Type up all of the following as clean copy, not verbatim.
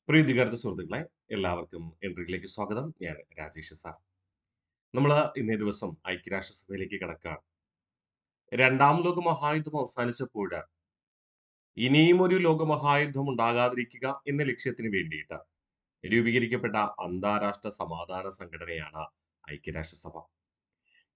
പ്രീതികർത്ത സുഹൃത്തുക്കളെ എല്ലാവർക്കും എൻട്രിയിലേക്ക് സ്വാഗതം. ഞാൻ രാജേഷ് സാർ. നമ്മൾ ഇന്നേ ദിവസം ഐക്യരാഷ്ട്രസഭയിലേക്ക് കടക്കുകയാണ്. രണ്ടാം ലോക മഹായുദ്ധം അവസാനിച്ചപ്പോൾ ഇനിയും ഒരു ലോകമഹായുദ്ധം ഉണ്ടാകാതിരിക്കുക എന്ന ലക്ഷ്യത്തിന് വേണ്ടിയിട്ട് രൂപീകരിക്കപ്പെട്ട അന്താരാഷ്ട്ര സമാധാന സംഘടനയാണ് ഐക്യരാഷ്ട്രസഭ.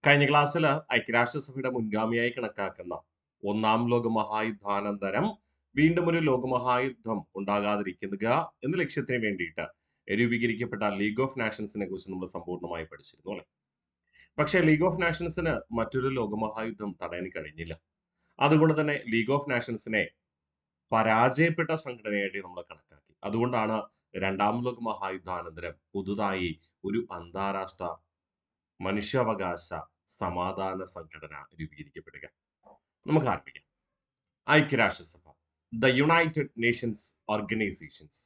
കഴിഞ്ഞ ക്ലാസ്സിൽ ഐക്യരാഷ്ട്രസഭയുടെ മുൻഗാമിയായി കണക്കാക്കുന്ന ഒന്നാം ലോക മഹായുദ്ധാനന്തരം വീണ്ടും ഒരു ലോകമഹായുദ്ധം ഉണ്ടാകാതിരിക്കുക എന്ന ലക്ഷ്യത്തിന് വേണ്ടിയിട്ട് രൂപീകരിക്കപ്പെട്ട ലീഗ് ഓഫ് നാഷൻസിനെ കുറിച്ച് നമ്മൾ സമ്പൂർണ്ണമായി പഠിച്ചിരുന്നു അല്ലെ. പക്ഷേ ലീഗ് ഓഫ് നാഷൻസിന് മറ്റൊരു ലോകമഹായുദ്ധം തടയാൻ കഴിഞ്ഞില്ല. അതുകൊണ്ട് തന്നെ ലീഗ് ഓഫ് നാഷൻസിനെ പരാജയപ്പെട്ട സംഘടനയായിട്ട് നമ്മൾ കണക്കാക്കി. അതുകൊണ്ടാണ് രണ്ടാം ലോക മഹായുദ്ധാനന്തരം പുതുതായി ഒരു അന്താരാഷ്ട്ര മനുഷ്യാവകാശ സമാധാന സംഘടന രൂപീകരിക്കപ്പെടുക. നമുക്ക് ആരംഭിക്കാം. ഐക്യരാഷ്ട്രസഭ, ദ യുണൈറ്റഡ് നേഷൻസ് ഓർഗനൈസേഷൻസ്,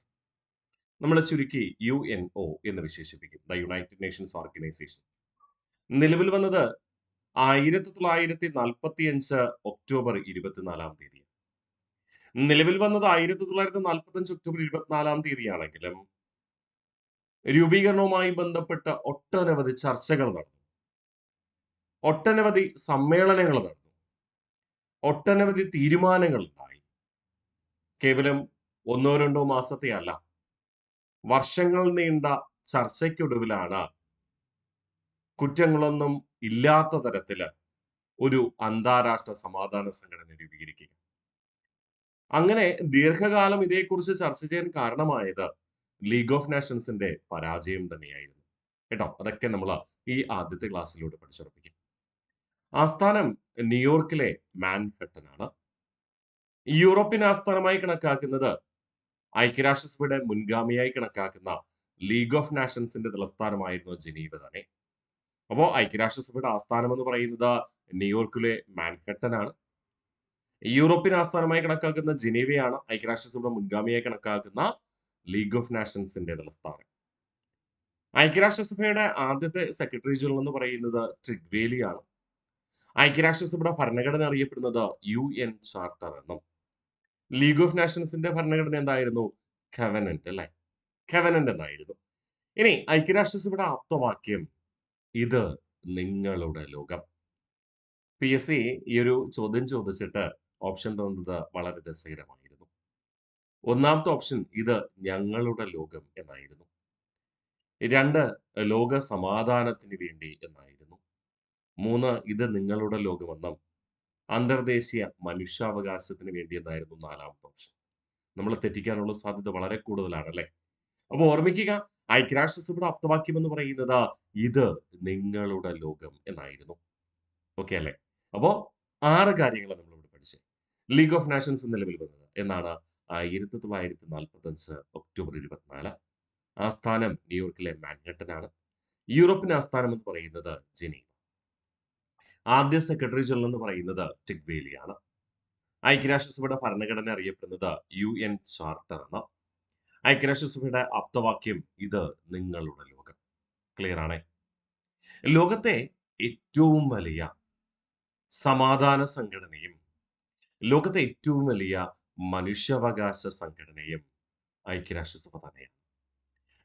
നമ്മൾ ചുരുക്കി UNO എന്ന് വിശേഷിപ്പിക്കും. ദ യുണൈറ്റഡ് നേഷൻസ് ഓർഗനൈസേഷൻ നിലവിൽ വന്നത് 1945 ഒക്ടോബർ 24 തീയതി. നിലവിൽ വന്നത് 1945 ഒക്ടോബർ 24 തീയതിയാണെങ്കിലും രൂപീകരണവുമായി ബന്ധപ്പെട്ട ഒട്ടനവധി ചർച്ചകൾ നടന്നു, ഒട്ടനവധി സമ്മേളനങ്ങൾ നടന്നു, ഒട്ടനവധി തീരുമാനങ്ങൾ ഉണ്ടായി. കേവലം ഒന്നോ രണ്ടോ മാസത്തെ അല്ല, വർഷങ്ങൾ നീണ്ട ചർച്ചയ്ക്കൊടുവിലാണ് കുറ്റങ്ങളൊന്നും ഇല്ലാത്ത തരത്തില് ഒരു അന്താരാഷ്ട്ര സമാധാന സംഘടന രൂപീകരിക്കുക. അങ്ങനെ ദീർഘകാലം ഇതേക്കുറിച്ച് ചർച്ച ചെയ്യാൻ കാരണമായത് ലീഗ് ഓഫ് നാഷൻസിന്റെ പരാജയം തന്നെയായിരുന്നു കേട്ടോ. അതൊക്കെ നമ്മൾ ഈ ആദ്യത്തെ ക്ലാസ്സിലൂടെ പഠിച്ചുറപ്പിക്കും. ആസ്ഥാനം ന്യൂയോർക്കിലെ മാൻഹട്ടൻ ആണ്. യൂറോപ്യൻ ആസ്ഥാനമായി കണക്കാക്കുന്നത് ഐക്യരാഷ്ട്രസഭയുടെ മുൻഗാമിയായി കണക്കാക്കുന്ന ലീഗ് ഓഫ് നാഷൻസിന്റെ തലസ്ഥാനമായിരുന്നു ജനീവ തന്നെ. അപ്പോൾ ഐക്യരാഷ്ട്രസഭയുടെ ആസ്ഥാനം എന്ന് പറയുന്നത് ന്യൂയോർക്കിലെ മാൻഹട്ടൻ ആണ്. യൂറോപ്യൻ ആസ്ഥാനമായി കണക്കാക്കുന്ന ജനീവയാണ് ഐക്യരാഷ്ട്രസഭയുടെ മുൻഗാമിയായി കണക്കാക്കുന്ന ലീഗ് ഓഫ് നാഷൻസിന്റെ തലസ്ഥാനം. ഐക്യരാഷ്ട്രസഭയുടെ ആദ്യത്തെ സെക്രട്ടറി ജനറൽ എന്ന് പറയുന്നത് ട്രിഗ്വേലിയാണ്. ഐക്യരാഷ്ട്രസഭയുടെ ഭരണഘടന അറിയപ്പെടുന്നത് UN ചാർട്ടർ എന്നും. ലീഗ് ഓഫ് നാഷൻസിന്റെ ഭരണഘടന എന്തായിരുന്നു? കവനന്റ് അല്ലെ, കവനന്റ് എന്നായിരുന്നു. ഇനി ഐക്യരാഷ്ട്രസഭയുടെ ആപ്തവാക്യം ഇത് നിങ്ങളുടെ ലോകം. PSC ഈ ഒരു ചോദ്യം ചോദിച്ചിട്ട് ഓപ്ഷൻ തന്നത് വളരെ രസകരമായിരുന്നു. ഒന്നാമത്തെ ഓപ്ഷൻ ഇത് ഞങ്ങളുടെ ലോകം എന്നായിരുന്നു. 2 ലോക സമാധാനത്തിന് വേണ്ടി എന്നായിരുന്നു. 3 ഇത് നിങ്ങളുടെ ലോകമെന്നും അന്തർദേശീയ മനുഷ്യാവകാശത്തിന് വേണ്ടി എന്നായിരുന്നു 4ാമത്തെ ഓപ്ഷൻ. നമ്മൾ തെറ്റിക്കാനുള്ള സാധ്യത വളരെ കൂടുതലാണ് അല്ലെ. അപ്പോൾ ഓർമ്മിക്കുക, ഐക്യരാഷ്ട്രസഭയുടെ ആപ്തവാക്യം എന്ന് പറയുന്നത് ഇത് നിങ്ങളുടെ ലോകം എന്നായിരുന്നു. ഓക്കെ അല്ലെ. അപ്പോ 6 കാര്യങ്ങൾ നമ്മൾ ഇവിടെ പഠിച്ചു. ലീഗ് ഓഫ് നാഷൻസ് നിലവിൽ വന്നത് എന്നാണ്? 1945 ഒക്ടോബർ 24. ആസ്ഥാനം ന്യൂയോർക്കിലെ മാൻഹട്ടൻ ആണ്. യൂറോപ്പിന്റെ ആസ്ഥാനം എന്ന് പറയുന്നത് ജനീവ. ആദ്യ സെക്രട്ടറി ജനറൽ എന്ന് പറയുന്നത് ടിഗ്വേലിയാണ്. ഐക്യരാഷ്ട്രസഭയുടെ ഭരണഘടന അറിയപ്പെടുന്നത് UN ചാർട്ടർ ആണ്. ഐക്യരാഷ്ട്രസഭയുടെ ആപ്തവാക്യം ഇത് നിങ്ങളുടെ ലോകം. ക്ലിയർ ആണേ. ലോകത്തെ ഏറ്റവും വലിയ സമാധാന സംഘടനയും ലോകത്തെ ഏറ്റവും വലിയ മനുഷ്യാവകാശ സംഘടനയും ഐക്യരാഷ്ട്രസഭ തന്നെയാണ്.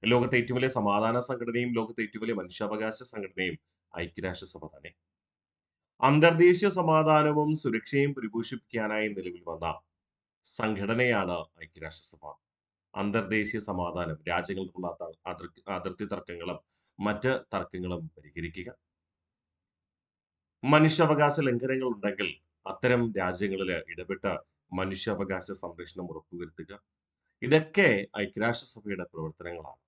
ലോകത്തെ ഏറ്റവും വലിയ സമാധാന സംഘടനയും ലോകത്തെ ഏറ്റവും വലിയ മനുഷ്യാവകാശ സംഘടനയും ഐക്യരാഷ്ട്രസഭ തന്നെ. അന്തർദേശീയ സമാധാനവും സുരക്ഷയും പരിപോഷിപ്പിക്കാനായി നിലവിൽ വന്ന സംഘടനയാണ് ഐക്യരാഷ്ട്രസഭ. അന്തർദേശീയ സമാധാനം, രാജ്യങ്ങൾ തമ്മിലുള്ള അതിർത്തി തർക്കങ്ങളും മറ്റ് തർക്കങ്ങളും പരിഹരിക്കുക, മനുഷ്യാവകാശ ലംഘനങ്ങൾ ഉണ്ടെങ്കിൽ അത്തരം രാജ്യങ്ങളിൽ ഇടപെട്ട് മനുഷ്യാവകാശ സംരക്ഷണം ഉറപ്പുവരുത്തുക, ഇതൊക്കെ ഐക്യരാഷ്ട്രസഭയുടെ പ്രവർത്തനങ്ങളാണ്.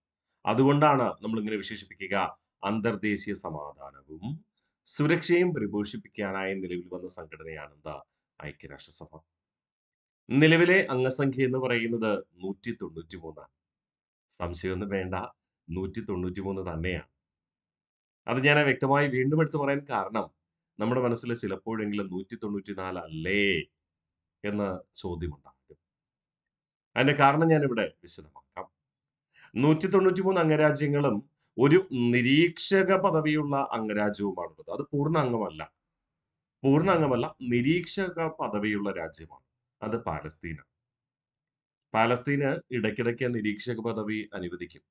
അതുകൊണ്ടാണ് നമ്മൾ ഇങ്ങനെ വിശേഷിപ്പിക്കുക, അന്തർദേശീയ സമാധാനവും സുരക്ഷയും പരിപോഷിപ്പിക്കാനായി നിലവിൽ വന്ന സംഘടനയാണ് എന്താ? ഐക്യരാഷ്ട്രസഭ. നിലവിലെ അംഗസംഖ്യ എന്ന് പറയുന്നത് 193. സംശയമൊന്നും വേണ്ട, 193 തന്നെയാണ്. അത് ഞാൻ വ്യക്തമായി വീണ്ടും എടുത്തു പറയാൻ കാരണം നമ്മുടെ മനസ്സിൽ ചിലപ്പോഴെങ്കിലും 194 അല്ലേ എന്ന ചോദ്യമുണ്ടാകും. അതിന്റെ കാരണം ഞാൻ ഇവിടെ വിശദമാക്കാം. 193 അംഗരാജ്യങ്ങളും ഒരു നിരീക്ഷക പദവിയുള്ള അംഗരാജ്യവുമാണുള്ളത്. അത് പൂർണ്ണ അംഗമല്ല, നിരീക്ഷക പദവിയുള്ള രാജ്യമാണ്. അത് പാലസ്തീന. പാലസ്തീന് ഇടയ്ക്കിടയ്ക്ക് നിരീക്ഷക പദവി അനുവദിക്കും.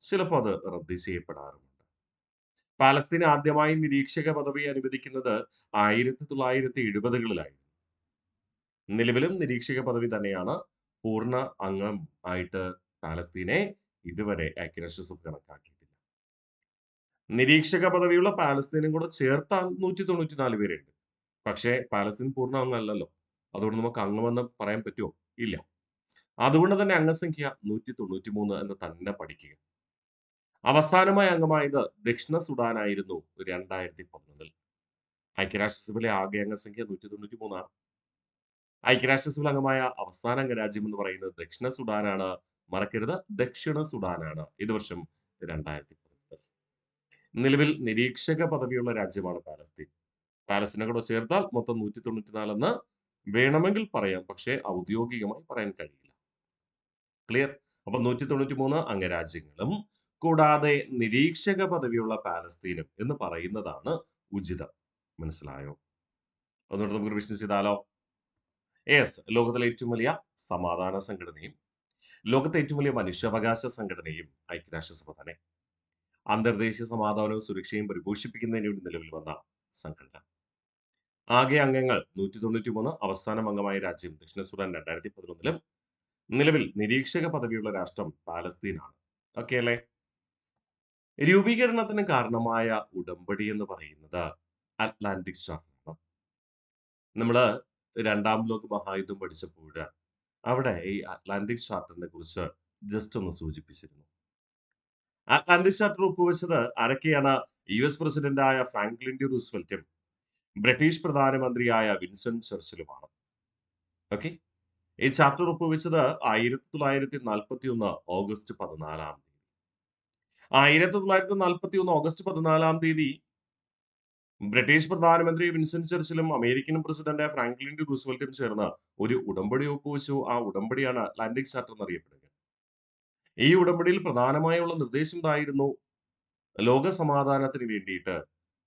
ചിലപ്പോൾ അത് റദ്ദ് ചെയ്യപ്പെടാറുമുണ്ട്. പാലസ്തീന് ആദ്യമായി നിരീക്ഷക പദവി അനുവദിക്കുന്നത് 1970-കളിലായിരുന്നു. നിലവിലും നിരീക്ഷക പദവി തന്നെയാണ്. പൂർണ്ണ അംഗം ആയിട്ട് പാലസ്തീനെ ഇതുവരെ ഐക്യരാഷ്ട്രസഭ കണക്കാക്കിയിട്ടില്ല. നിരീക്ഷക പദവിയുള്ള പാലസ്തീനും കൂടെ ചേർത്താൽ 194 പേരുണ്ട്. പക്ഷേ പാലസ്തീൻ പൂർണ്ണ അംഗമല്ലല്ലോ. അതുകൊണ്ട് നമുക്ക് അംഗമെന്ന് പറയാൻ പറ്റുമോ? ഇല്ല. അതുകൊണ്ട് തന്നെ അംഗസംഖ്യ 193 എന്ന് തന്നെ പഠിക്കുക. അവസാനമായി അംഗമായത് ദക്ഷിണ സുഡാനായിരുന്നു 2011-ൽ. ഐക്യരാഷ്ട്രസഭയിലെ ആകെ അംഗസംഖ്യ 193 ആണ്. ഐക്യരാഷ്ട്രസഭയിൽ അംഗമായ അവസാന അംഗരാജ്യം എന്ന് പറയുന്നത് ദക്ഷിണ സുഡാനാണ്. മറക്കരുത്, ദക്ഷിണ സുഡാനാണ്. ഇത് വർഷം 2011. നിലവിൽ നിരീക്ഷക പദവിയുള്ള രാജ്യമാണ് പാലസ്തീൻ. പാലസ്തീനെ കൂടെ ചേർത്താൽ മൊത്തം 194 എന്ന് വേണമെങ്കിൽ പറയാം. പക്ഷേ ഔദ്യോഗികമായി പറയാൻ കഴിയില്ല. ക്ലിയർ? അപ്പൊ 193 അംഗരാജ്യങ്ങളും കൂടാതെ നിരീക്ഷക പദവിയുള്ള പാലസ്തീനും എന്ന് പറയുന്നതാണ് ഉചിതം. മനസ്സിലായോ? ഒന്നുകൂടെ നമുക്ക് റിവിഷൻ ചെയ്താലോ? യെസ്, ലോകത്തിലെ ഏറ്റവും വലിയ സമാധാന സംഘടനയും ലോകത്തെ ഏറ്റവും വലിയ മനുഷ്യാവകാശ സംഘടനയും ഐക്യരാഷ്ട്രസഭ തന്നെ. അന്തർദേശീയ സമാധാനവും സുരക്ഷയും പരിപോഷിപ്പിക്കുന്നതിന് വേണ്ടി നിലവിൽ വന്ന സംഘടന. ആകെ അംഗങ്ങൾ 193. അവസാനം അംഗമായ രാജ്യം ദക്ഷിണ സുഡാൻ 2011-ലും. നിലവിൽ നിരീക്ഷക പദവിയുള്ള രാഷ്ട്രം പാലസ്തീനാണ്. ഓക്കെ അല്ലേ? രൂപീകരണത്തിന് കാരണമായ ഉടമ്പടി എന്ന് പറയുന്നത് അറ്റ്ലാന്റിക് ചാർട്ടറാണ്. നമ്മള് രണ്ടാം ലോക മഹായുദ്ധം പഠിച്ചപ്പോൾ അവിടെ ഈ അറ്റ്ലാന്റിക് ചാർട്ടറിനെ കുറിച്ച് ജസ്റ്റ് ഒന്ന് സൂചിപ്പിച്ചിരുന്നു. അറ്റ്ലാന്റിക് ചാർട്ടർ ഒപ്പുവെച്ചത് ആരൊക്കെയാണ്? US പ്രസിഡന്റായ ഫ്രാങ്ക്ലിൻ ഡി റൂസ്വെൽറ്റും ബ്രിട്ടീഷ് പ്രധാനമന്ത്രിയായ വിൻസ്റ്റൺ ചർച്ചിലുമാണ്. ഓക്കെ. ഈ ചാർട്ടർ ഒപ്പുവെച്ചത് 1941 ഓഗസ്റ്റ് 14-ാം തീയതി. 1941 ഓഗസ്റ്റ് 14-ാം തീയതി ബ്രിട്ടീഷ് പ്രധാനമന്ത്രി വിൻസ്റ്റൺ ചർച്ചിലും അമേരിക്കൻ പ്രസിഡന്റ് ഫ്രാങ്ക്ലിൻ ഡി റൂസ്വെൽറ്റും ചേർന്ന് ഒരു ഉടമ്പടി ഒപ്പുവെച്ചു. ആ ഉടമ്പടിയാണ് അറ്റ്ലാന്റിക് ചാർട്ടർ എന്നറിയപ്പെടുക. ഈ ഉടമ്പടിയിൽ പ്രധാനമായുള്ള നിർദ്ദേശം ഇതായിരുന്നു: ലോക സമാധാനത്തിന് വേണ്ടിയിട്ട്,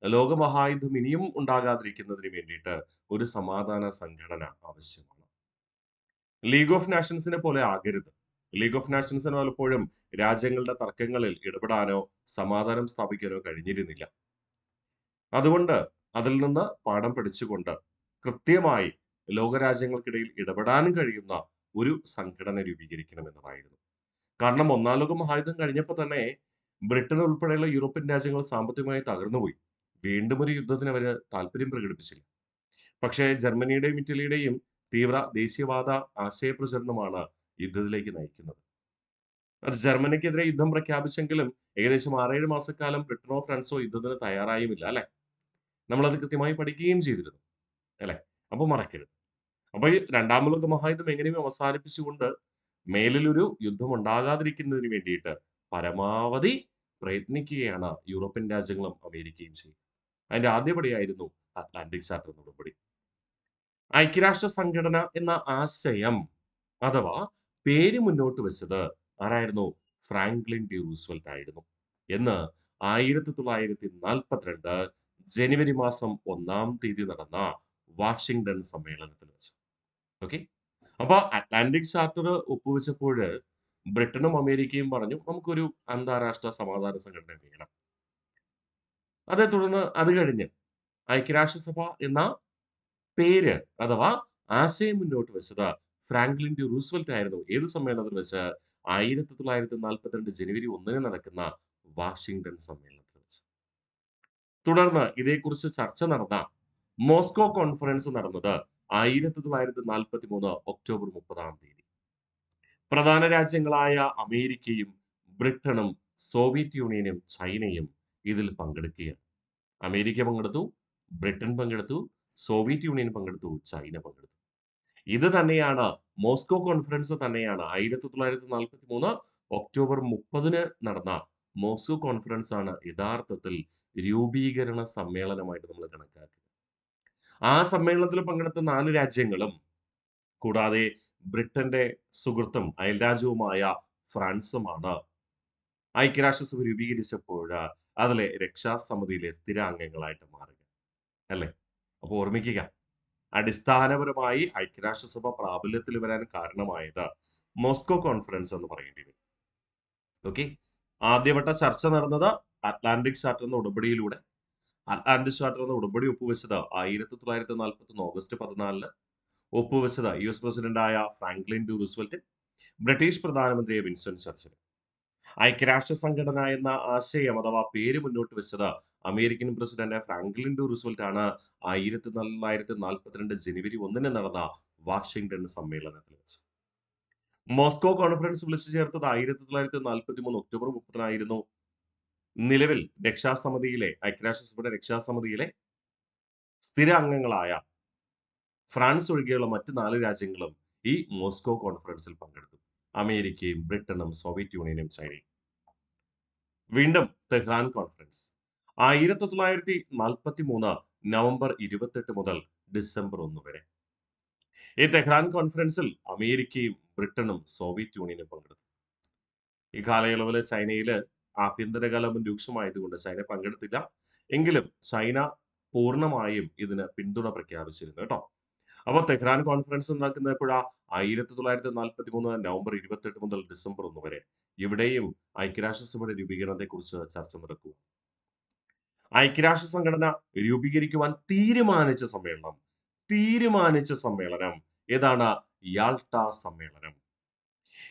ലോകമഹായുദ്ധം ഇനിയും ഉണ്ടാകാതിരിക്കുന്നതിന് വേണ്ടിയിട്ട് ഒരു സമാധാന സംഘടന ആവശ്യമാണ്. ലീഗ് ഓഫ് നാഷൻസിനെ പോലെ ആകരുത്. ലീഗ് ഓഫ് നാഷൻസിന് പലപ്പോഴും രാജ്യങ്ങളുടെ തർക്കങ്ങളിൽ ഇടപെടാനോ സമാധാനം സ്ഥാപിക്കാനോ കഴിഞ്ഞിരുന്നില്ല. അതുകൊണ്ട് അതിൽ നിന്ന് പാഠം പഠിച്ചുകൊണ്ട് കൃത്യമായി ലോകരാജ്യങ്ങൾക്കിടയിൽ ഇടപെടാനും കഴിയുന്ന ഒരു സംഘടന രൂപീകരിക്കണം എന്നതായിരുന്നു. കാരണം ഒന്നാം ലോക മഹായുദ്ധം കഴിഞ്ഞപ്പോൾ തന്നെ ബ്രിട്ടൻ ഉൾപ്പെടെയുള്ള യൂറോപ്യൻ രാജ്യങ്ങൾ സാമ്പത്തികമായി തകർന്നുപോയി. വീണ്ടും ഒരു യുദ്ധത്തിന് അവര് താല്പര്യം പ്രകടിപ്പിച്ചില്ല. പക്ഷേ ജർമ്മനിയുടെയും ഇറ്റലിയുടെയും തീവ്ര ദേശീയവാദ ആശയപ്രചരണമാണ് യുദ്ധത്തിലേക്ക് നയിക്കുന്നത്. ജർമ്മനിക്കെതിരെ യുദ്ധം പ്രഖ്യാപിച്ചെങ്കിലും ഏകദേശം 6-7 മാസക്കാലം ബ്രിട്ടനോ ഫ്രാൻസോ യുദ്ധത്തിന് തയ്യാറായുമില്ല അല്ലെ? നമ്മളത് കൃത്യമായി പഠിക്കുകയും ചെയ്തിരുന്നു അല്ലെ? അപ്പൊ മറക്കരുത്. അപ്പൊ ഈ രണ്ടാം ലോക മഹായുദ്ധം എങ്ങനെയും അവസാനിപ്പിച്ചുകൊണ്ട് മേലിലൊരു യുദ്ധം ഉണ്ടാകാതിരിക്കുന്നതിന് വേണ്ടിയിട്ട് പരമാവധി പ്രയത്നിക്കുകയാണ് യൂറോപ്യൻ രാജ്യങ്ങളും അമേരിക്കയും ചെയ്യുന്നത്. അതിന്റെ ആദ്യപടിയായിരുന്നു അറ്റ്ലാന്റിക് ചാർട്ടർ എന്ന ഉടമ്പടി. ഐക്യരാഷ്ട്ര സംഘടന എന്ന ആശയം അഥവാ പേര് മുന്നോട്ട് വെച്ചത് ആരായിരുന്നു? ഫ്രാങ്ക്ലിൻ ഡി റൂസ്വെൽറ്റ് ആയിരുന്നു എന്ന് 1942 ജനുവരി മാസം 1-ാം തീയതി നടന്ന വാഷിംഗ്ടൺ സമ്മേളനത്തിൽ വെച്ച്. ഓക്കെ. അപ്പൊ അറ്റ്ലാന്റിക് ചാർട്ടർ ഒപ്പുവെച്ചപ്പോൾ ബ്രിട്ടനും അമേരിക്കയും പറഞ്ഞു നമുക്കൊരു അന്താരാഷ്ട്ര സമാധാന സംഘടന വേണം. അതേ തുടർന്ന് അത് കഴിഞ്ഞ് ഐക്യരാഷ്ട്രസഭ എന്ന പേര് അഥവാ ആശയം മുന്നോട്ട് വെച്ചത് ഫ്രാങ്ക്ലിൻ ഡി റൂസ്വെൽറ്റ് ആയിരുന്നു. ഏത് സമ്മേളനത്തിൽ വെച്ച്? 1942 ജനുവരി 1-ന് നടക്കുന്ന വാഷിംഗ്ടൺ സമ്മേളനത്തിൽ വെച്ച്. തുടർന്ന് ഇതേക്കുറിച്ച് ചർച്ച നടന്ന മോസ്കോ കോൺഫറൻസ് നടന്നത് 1943 ഒക്ടോബർ 30-ാം തീയതി. പ്രധാന രാജ്യങ്ങളായ അമേരിക്കയും ബ്രിട്ടനും സോവിയറ്റ് യൂണിയനും ചൈനയും ഇതിൽ പങ്കെടുക്കുകയാണ്. അമേരിക്ക പങ്കെടുത്തു, ബ്രിട്ടൻ പങ്കെടുത്തു, സോവിയറ്റ് യൂണിയൻ പങ്കെടുത്തു, ചൈന പങ്കെടുത്തു. ഇത് തന്നെയാണ് മോസ്കോ കോൺഫറൻസ് തന്നെയാണ് 1943 ഒക്ടോബർ 30-ന് നടന്ന മോസ്കോ കോൺഫറൻസ് ആണ് യഥാർത്ഥത്തിൽ രൂപീകരണ സമ്മേളനമായിട്ട് നമ്മൾ കണക്കാക്കുക. ആ സമ്മേളനത്തിൽ പങ്കെടുത്ത 4 രാജ്യങ്ങളും കൂടാതെ ബ്രിട്ടന്റെ സുഹൃത്തും അയൽരാജ്യവുമായ ഫ്രാൻസുമാണ് ഐക്യരാഷ്ട്രസഭ രൂപീകരിച്ചപ്പോൾ അതിലെ രക്ഷാസമിതിയിലെ സ്ഥിരാംഗങ്ങളായിട്ട് മാറുക അല്ലേ? അപ്പൊ ഓർമ്മിക്കുക, അടിസ്ഥാനപരമായി ഐക്യരാഷ്ട്രസഭ പ്രാബല്യത്തിൽ വരാൻ കാരണമായത് മോസ്കോ കോൺഫറൻസ് എന്ന് പറയേണ്ടി വരും. ഓക്കെ, ആദ്യവട്ട ചർച്ച നടന്നത് അറ്റ്ലാന്റിക് ചാർട്ടർ എന്ന ഉടമ്പടിയിലൂടെ. അറ്റ്ലാന്റിക് ചാർട്ടർ എന്ന ഉടമ്പടി ഒപ്പുവെച്ചത് 1941 ഓഗസ്റ്റ് 14 ഒപ്പുവെച്ചത് US പ്രസിഡന്റായ ഫ്രാങ്ക്ലിൻ ഡി റൂസ്വെൽറ്റ്, ബ്രിട്ടീഷ് പ്രധാനമന്ത്രിയെ വിൻസ്റ്റൺ ചർച്ചിൽ. ഐക്യരാഷ്ട്ര സംഘടന എന്ന ആശയം അഥവാ പേര് മുന്നോട്ട് വെച്ചത് American president Franklin D Roosevelt ആണ്. 1942 ജനുവരി 1 നടന്ന വാഷിംഗ്ടൺ സമ്മേളനത്തിൽ വെച്ച്. മോസ്കോ കോൺഫറൻസ് വിളിച്ചു ചേർത്തത് 1943 ഒക്ടോബർ 30 നിലവിൽ ഐക്യരാഷ്ട്രസഭയുടെ രക്ഷാസമിതിയിലെ സ്ഥിര അംഗങ്ങളായ ഫ്രാൻസ് ഒഴികെയുള്ള മറ്റ് 4 രാജ്യങ്ങളും ഈ മോസ്കോ കോൺഫറൻസിൽ പങ്കെടുത്തു. അമേരിക്കയും ബ്രിട്ടനും സോവിയറ്റ് യൂണിയനും ചൈനയും. വീണ്ടും തെഹ്റാൻ കോൺഫറൻസ് 1943 നവംബർ 28 മുതൽ ഡിസംബർ 1 വരെ. ഈ തെഹ്റാൻ കോൺഫറൻസിൽ അമേരിക്കയും ബ്രിട്ടനും സോവിയറ്റ് യൂണിയനും പങ്കെടുത്തു. ഈ കാലയളവിൽ ചൈനയിൽ ആഭ്യന്തര കലഹം രൂക്ഷമായതുകൊണ്ട് ചൈന പങ്കെടുത്തില്ല. എങ്കിലും ചൈന പൂർണ്ണമായും ഇതിന് പിന്തുണ പ്രഖ്യാപിച്ചിരുന്നു കേട്ടോ. അപ്പോൾ തെഹ്റാൻ കോൺഫറൻസ് നടക്കുന്നത് എപ്പോഴാ? 1943 നവംബർ 28 മുതൽ ഡിസംബർ 1 വരെ. ഇവിടെയും ഐക്യരാഷ്ട്രസഭയുടെ രൂപീകരണത്തെക്കുറിച്ച് ചർച്ച നടക്കുക. ഐക്യരാഷ്ട്ര സംഘടന രൂപീകരിക്കുവാൻ തീരുമാനിച്ച സമ്മേളനം ഏതാണ്? യാൾട്ട സമ്മേളനം.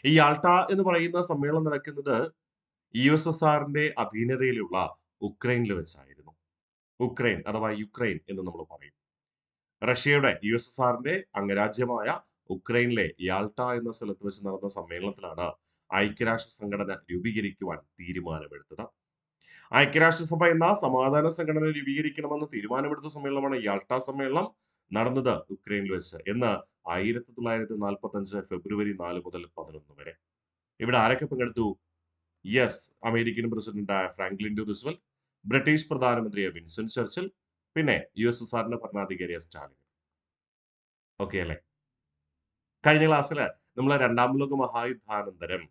ഈ യാൾട്ട എന്ന് പറയുന്ന സമ്മേളനം നടക്കുന്നത് USSRന്റെ അധീനതയിലുള്ള ഉക്രൈനിൽ വെച്ചായിരുന്നു. ഉക്രൈൻ അഥവാ യുക്രൈൻ എന്ന് നമ്മൾ പറയും. റഷ്യയുടെ USSRന്റെ അംഗരാജ്യമായ ഉക്രൈനിലെ യാൾട്ട എന്ന സ്ഥലത്ത് വെച്ച് നടന്ന സമ്മേളനത്തിലാണ് ഐക്യരാഷ്ട്ര സംഘടന രൂപീകരിക്കുവാൻ തീരുമാനമെടുത്തത്. ഐക്യരാഷ്ട്രസഭ എന്ന സമാധാന സംഘടന രൂപീകരിക്കണമെന്ന് തീരുമാനമെടുത്ത സമ്മേളനമാണ് യാൾട്ട സമ്മേളനം. നടന്നത് ഉക്രൈനിൽ വെച്ച്. എന്ന് 1945 ഫെബ്രുവരി 4 മുതൽ 11 വരെ. ഇവിടെ ആരൊക്കെ പങ്കെടുത്തു? യെസ്, അമേരിക്കൻ പ്രസിഡന്റായ ഫ്രാങ്ക്ലിൻ ഡി റൂസ്വെൽറ്റ്, ബ്രിട്ടീഷ് പ്രധാനമന്ത്രിയെ വിൻസ്റ്റൺ ചർച്ചിൽ, പിന്നെ USSRന്റെ ഭരണാധികാരിയെ സ്റ്റാലിൻ. ഓക്കെ അല്ലേ? കഴിഞ്ഞ ക്ലാസ്സിൽ നമ്മൾ രണ്ടാം ലോക മഹായുദ്ധാനന്തരം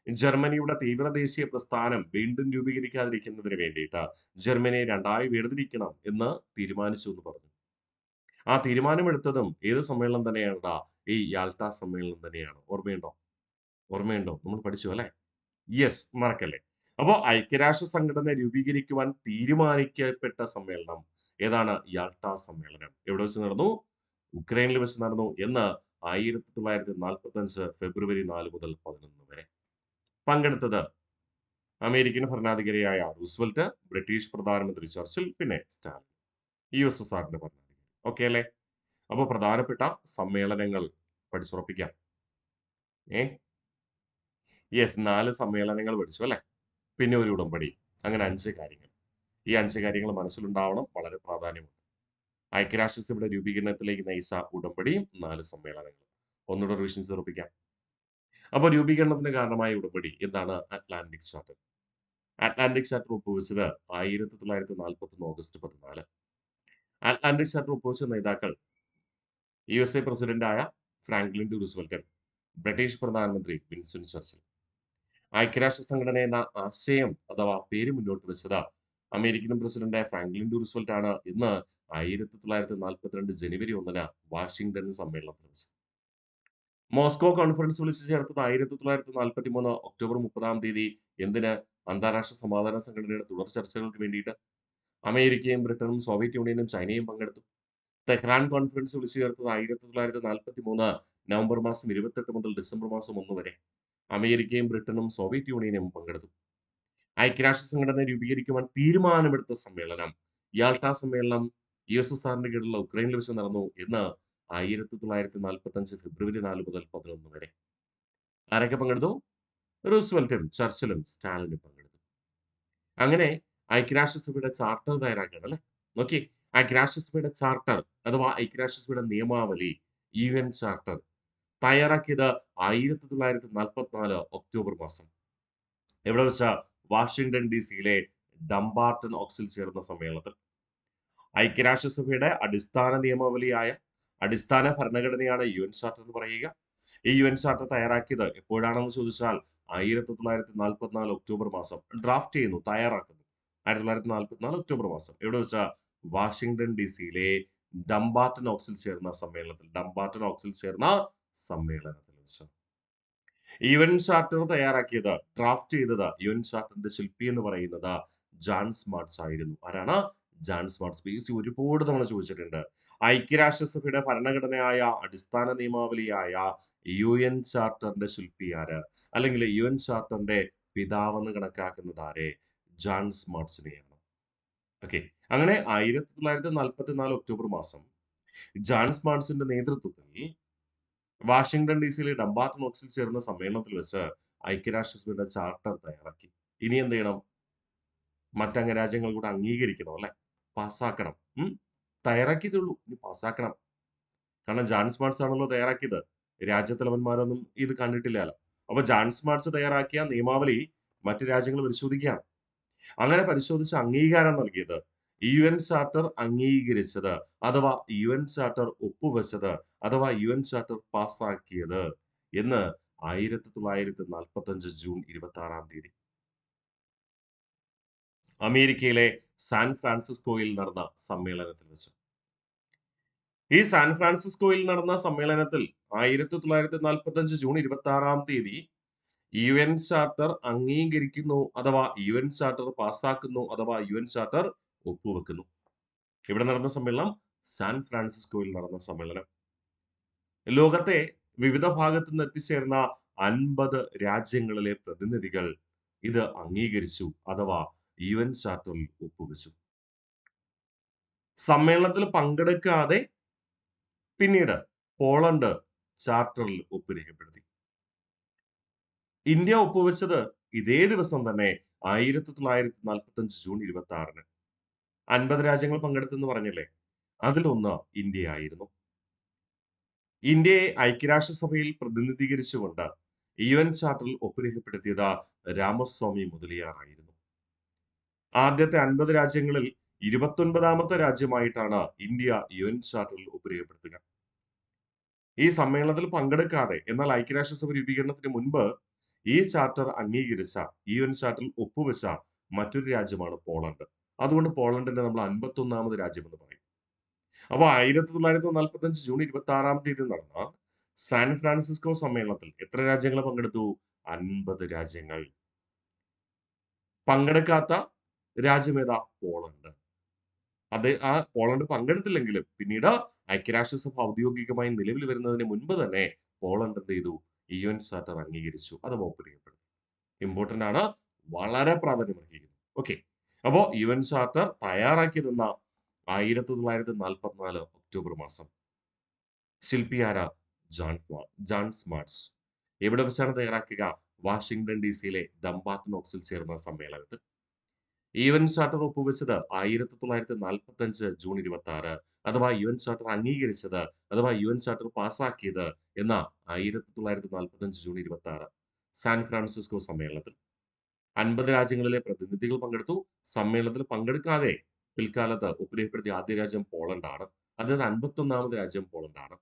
ജർമ്മനിയുടെ തീവ്ര ദേശീയ പ്രസ്ഥാനം വീണ്ടും രൂപീകരിക്കാതിരിക്കുന്നതിന് വേണ്ടിയിട്ട് ജർമ്മനിയെ രണ്ടായി വേർതിരിക്കണം എന്ന് തീരുമാനിച്ചു എന്ന് പറഞ്ഞു. ആ തീരുമാനമെടുത്തതും ഏത് സമ്മേളനം തന്നെയാണ്? ഈ യാൾട്ട സമ്മേളനം തന്നെയാണ്. ഓർമ്മയുണ്ടോ? നമ്മൾ പഠിച്ചു അല്ലേ? യെസ്, മറക്കല്ലേ. അപ്പോൾ ഐക്യരാഷ്ട്ര സംഘടന രൂപീകരിക്കുവാൻ തീരുമാനിക്കപ്പെട്ട സമ്മേളനം ഏതാണ്? യാൾട്ട സമ്മേളനം. എവിടെ വെച്ച് നടന്നു? ഉക്രൈനിൽ വെച്ച് നടന്നു. എന്ന് 1945 ഫെബ്രുവരി 4 മുതൽ 11 വരെ. പങ്കെടുത്തത് അമേരിക്കൻ ഭരണാധികാരിയായ റൂസ്വെൽറ്റ്, ബ്രിട്ടീഷ് പ്രധാനമന്ത്രി ചർച്ചിൽ, പിന്നെ സ്റ്റാലിൻ. USSRന്റെ ഭരണാധികാരി. ഓക്കെ അല്ലേ? അപ്പോൾ പ്രധാനപ്പെട്ട സമ്മേളനങ്ങൾ പഠിച്ചുറപ്പിക്കാം. യെസ്, 4 സമ്മേളനങ്ങൾ പഠിച്ചു അല്ലേ? പിന്നെ ഒരു ഉടമ്പടി. അങ്ങനെ 5 കാര്യങ്ങൾ. ഈ 5 കാര്യങ്ങൾ മനസ്സിലുണ്ടാവണം. വളരെ പ്രാധാന്യമുണ്ട്. ഐക്യരാഷ്ട്രസഭയുടെ രൂപീകരണത്തിലേക്ക് നയിച്ച ഉടമ്പടിയും 4 സമ്മേളനങ്ങളും. ഒന്നുകൂടെ റിവിഷൻസ് ഉറപ്പിക്കാം. അപ്പോൾ രൂപീകരണത്തിന് കാരണമായ ഉടമ്പടി എന്താണ്? Atlantic charter. അറ്റ്ലാന്റിക് ചാർട്ടർ ഒപ്പുവെച്ചത് 1941 ഓഗസ്റ്റ് 14. അറ്റ്ലാന്റിക് ചാർട്ടർ ഒപ്പുവെച്ച നേതാക്കൾ USA പ്രസിഡന്റായ ഫ്രാങ്ക്ലിൻ ഡി റൂസ്വെൽറ്റ്, ബ്രിട്ടീഷ് പ്രധാനമന്ത്രി വിൻസ്റ്റൺ ചർച്ചിൽ. ഐക്യരാഷ്ട്ര സംഘടന എന്ന ആശയം അഥവാ പേര് മുന്നോട്ട് വെച്ചത് American president Franklin D Roosevelt ആണ്. ഇന്ന് 1942 ജനുവരി 1 വാഷിംഗ്ടൺ സമ്മേളനത്തിൽ വെച്ച്. മോസ്കോ കോൺഫറൻസ് വിളിച്ചു ചേർത്തത് 1943 ഒക്ടോബർ 30 എന്തിന്? അന്താരാഷ്ട്ര സമാധാന സംഘടനയുടെ തുടർ ചർച്ചകൾക്ക് വേണ്ടിയിട്ട്. അമേരിക്കയും ബ്രിട്ടനും സോവിയറ്റ് യൂണിയനും ചൈനയും പങ്കെടുത്തു. തെഹ്റാൻ കോൺഫറൻസ് വിളിച്ചു ചേർത്തത് 1943 നവംബർ മാസം 28 മുതൽ ഡിസംബർ മാസം 1 വരെ. അമേരിക്കയും ബ്രിട്ടനും സോവിയറ്റ് യൂണിയനും പങ്കെടുത്തു. ഐക്യരാഷ്ട്ര സംഘടന രൂപീകരിക്കുവാൻ തീരുമാനമെടുത്ത സമ്മേളനം യാൾട്ട സമ്മേളനം USSRന്റെ കീഴിലുള്ള ഉക്രൈനിൽ വെച്ച് നടന്നു. എന്ന് 1945 ഫെബ്രുവരി 4 മുതൽ 11 വരെ. ആരൊക്കെ പങ്കെടുത്തു? റൂസ്വെൽറ്റും ചർച്ചിലും സ്റ്റാലിനും പങ്കെടുത്തു. അങ്ങനെ ഐക്യരാഷ്ട്രസഭയുടെ ചാർട്ടർ തയ്യാറാക്കുകയാണ് അല്ലെ? നോക്കി, ഐക്യരാഷ്ട്രസഭയുടെ ചാർട്ടർ അഥവാ ഐക്യരാഷ്ട്രസഭയുടെ നിയമാവലി UN ചാർട്ടർ തയ്യാറാക്കിയത് 1944 ഒക്ടോബർ മാസം. എവിടെ വെച്ച? വാഷിംഗ്ടൺ DC-യിലെ ഡംബാർട്ടൺ ഓക്സിൽ ചേർന്ന സമ്മേളനത്തിൽ. ഐക്യരാഷ്ട്രസഭയുടെ അടിസ്ഥാന നിയമാവലിയായ അടിസ്ഥാന ഭരണഘടനയാണ് UN ചാർട്ടർ എന്ന് പറയുക. ഈ UN ചാർട്ടർ തയ്യാറാക്കിയത് എപ്പോഴാണെന്ന് ചോദിച്ചാൽ 1944 ഒക്ടോബർ മാസം. ഡ്രാഫ്റ്റ് ചെയ്യുന്നു, തയ്യാറാക്കുന്നു 1944 ഒക്ടോബർ മാസം. എവിടെ വെച്ച? വാഷിംഗ്ടൺ DC-യിലെ ഡംബാർട്ടൺ ഓക്സിൽ ചേർന്ന സമ്മേളനത്തിൽ വെച്ച്. യുഎൻ ചാർട്ടർ തയ്യാറാക്കിയത്, ഡ്രാഫ്റ്റ് ചെയ്തത്, യുഎൻ ചാർട്ടറിന്റെ ശില്പി എന്ന് പറയുന്നത് ജാൻ സ്മാർട്സ് ആയിരുന്നു. ആരാണ്? ജാൻ സ്മാർട്സ്. പിഎസ്സി ഒരുപാട് തവണ ചോദിച്ചിട്ടുണ്ട്. ഐക്യരാഷ്ട്രസഭയുടെ ഭരണഘടനയായ അടിസ്ഥാന നിയമാവലിയായ യുഎൻ ചാർട്ടറിന്റെ ശില്പി ആര്? അല്ലെങ്കിൽ യുഎൻ ചാർട്ടറിന്റെ പിതാവെന്ന് കണക്കാക്കുന്നത് ആരെ? ജാൻ സ്മാർട്സിനെയാണ്. ഓക്കെ. അങ്ങനെ 1944 ഒക്ടോബർ മാസം ജാൻ സ്മാർട്സിന്റെ നേതൃത്വത്തിൽ വാഷിംഗ്ടൺ ഡിസിയിലെ ഡംബാർട്ടൺ ഓക്സിൽ ചേർന്ന സമ്മേളനത്തിൽ വെച്ച് ഐക്യരാഷ്ട്രസഭയുടെ ചാർട്ടർ തയ്യാറാക്കി. ഇനി എന്ത് ചെയ്യണം? മറ്റംഗരാജ്യങ്ങൾ കൂടെ അംഗീകരിക്കണം അല്ലെ? പാസ്സാക്കണം. തയ്യാറാക്കിയതുള്ളൂ, ഇനി പാസ്സാക്കണം. കാരണം ജാൻ സ്മാർട്സ് ആണല്ലോ തയ്യാറാക്കിയത്. രാജ്യത്തലവന്മാരൊന്നും ഇത് കണ്ടിട്ടില്ലല്ലോ. അപ്പൊ ജാൻ സ്മാർട്സ് തയ്യാറാക്കിയ നിയമാവലി മറ്റു രാജ്യങ്ങൾ പരിശോധിക്കുകയാണ്. അങ്ങനെ പരിശോധിച്ച് അംഗീകാരം നൽകിയത്, യുഎൻ ചാർട്ടർ അംഗീകരിച്ചത്, അഥവാ യുഎൻ ചാർട്ടർ ഒപ്പുവെച്ചത്, അഥവാ യുഎൻ ചാർട്ടർ പാസ്സാക്കിയത് എന്ന് 1945 ജൂൺ 26 തീയതി അമേരിക്കയിലെ സാൻ ഫ്രാൻസിസ്കോയിൽ നടന്ന സമ്മേളനത്തിൽ വെച്ച്. ഈ സാൻ ഫ്രാൻസിസ്കോയിൽ നടന്ന സമ്മേളനത്തിൽ 1945 ജൂൺ 26 തീയതി യുഎൻ ചാർട്ടർ അംഗീകരിക്കുന്നു, അഥവാ യുഎൻ ചാർട്ടർ പാസ്സാക്കുന്നു, അഥവാ യുഎൻ ചാർട്ടർ ഒപ്പുവെക്കുന്നു. ഇവിടെ നടന്ന സമ്മേളനം സാൻ ഫ്രാൻസിസ്കോയിൽ നടന്ന സമ്മേളനം. ലോകത്തെ വിവിധ ഭാഗത്തു നിന്ന് എത്തിച്ചേർന്ന 50 രാജ്യങ്ങളിലെ പ്രതിനിധികൾ ഇത് അംഗീകരിച്ചു, അഥവാ യുഎൻ ചാർട്ടറിൽ ഒപ്പുവെച്ചു. സമ്മേളനത്തിൽ പങ്കെടുക്കാതെ പിന്നീട് പോളണ്ട് ചാർട്ടറിൽ ഒപ്പ് രേഖപ്പെടുത്തി. ഇന്ത്യ ഒപ്പുവെച്ചത് ഇതേ ദിവസം തന്നെ 1945 ജൂൺ 26-ന്. 50 രാജ്യങ്ങൾ പങ്കെടുത്തെന്ന് പറഞ്ഞില്ലേ? അതിലൊന്ന് ഇന്ത്യയായിരുന്നു. ഇന്ത്യയെ ഐക്യരാഷ്ട്രസഭയിൽ പ്രതിനിധീകരിച്ചുകൊണ്ട് യുഎൻ ചാർട്ടറിൽ ഒപ്പ് രേഖപ്പെടുത്തിയത് രാമസ്വാമി മുതലിയാറായിരുന്നു. ആദ്യത്തെ 50 രാജ്യങ്ങളിൽ 29ാമത്തെ രാജ്യമായിട്ടാണ് ഇന്ത്യ യുഎൻ ചാർട്ടറിൽ ഒപ്പ് രേഖപ്പെടുത്തുക. ഈ സമ്മേളനത്തിൽ പങ്കെടുക്കാതെ, എന്നാൽ ഐക്യരാഷ്ട്രസഭ രൂപീകരണത്തിന് മുൻപ് ഈ ചാർട്ടർ അംഗീകരിച്ച, യുഎൻ ചാർട്ടറിൽ ഒപ്പുവെച്ച മറ്റൊരു രാജ്യമാണ് പോളണ്ട്. അതുകൊണ്ട് പോളണ്ടിനെ നമ്മൾ 51ാമത് രാജ്യം എന്ന് പറയും. അപ്പൊ 1945 ജൂൺ 26 തീയതി നടന്ന സാൻ ഫ്രാൻസിസ്കോ സമ്മേളനത്തിൽ എത്ര രാജ്യങ്ങൾ പങ്കെടുത്തു? 50 രാജ്യങ്ങൾ. പങ്കെടുക്കാത്ത രാജ്യം ഏതാ? പോളണ്ട്. ആ പോളണ്ട് പങ്കെടുത്തില്ലെങ്കിലും പിന്നീട് ഐക്യരാഷ്ട്രസഭ ഔദ്യോഗികമായി നിലവിൽ വരുന്നതിന് മുൻപ് തന്നെ പോളണ്ട് എന്ത് ചെയ്തു? യുഎൻ ചാർട്ടർ അംഗീകരിച്ചു, അത് ഒപ്പ് രേഖപ്പെടുത്തി. ഇമ്പോർട്ടന്റ് ആണ്, വളരെ പ്രാധാന്യമർഹിക്കുന്നു. ഓക്കെ. അപ്പോ യുഎൻ ചാർട്ടർ തയ്യാറാക്കിയതെന്ന 1944 ഒക്ടോബർ മാസം. ശില്പി ആരാ? ജാൻ സ്മാർട്സ്. എവിടെ വെച്ചാണ് തയ്യാറാക്കുക? വാഷിംഗ്ടൺ ഡിസിയിലെ ഡംബാർട്ടൺ ഓക്സിൽ ചേർന്ന സമ്മേളനത്തിൽ. യുഎൻ ചാർട്ടർ ഒപ്പുവെച്ചത് 1945 ജൂൺ 26, അഥവാ യുഎൻ ചാർട്ടർ അംഗീകരിച്ചത്, അഥവാ യുഎൻ ചാർട്ടർ പാസ്സാക്കിയത് എന്ന 1945 ജൂൺ 26 സാൻ ഫ്രാൻസിസ്കോ സമ്മേളനത്തിൽ. 50 രാജ്യങ്ങളിലെ പ്രതിനിധികൾ പങ്കെടുത്തു. സമ്മേളനത്തിൽ പങ്കെടുക്കാതെ പിൽക്കാലത്ത് ഒപ്പ് രേഖപ്പെടുത്തിയ ആദ്യ രാജ്യം പോളണ്ടാണ്. അതായത് 51ാമത് രാജ്യം പോളണ്ടാണ്.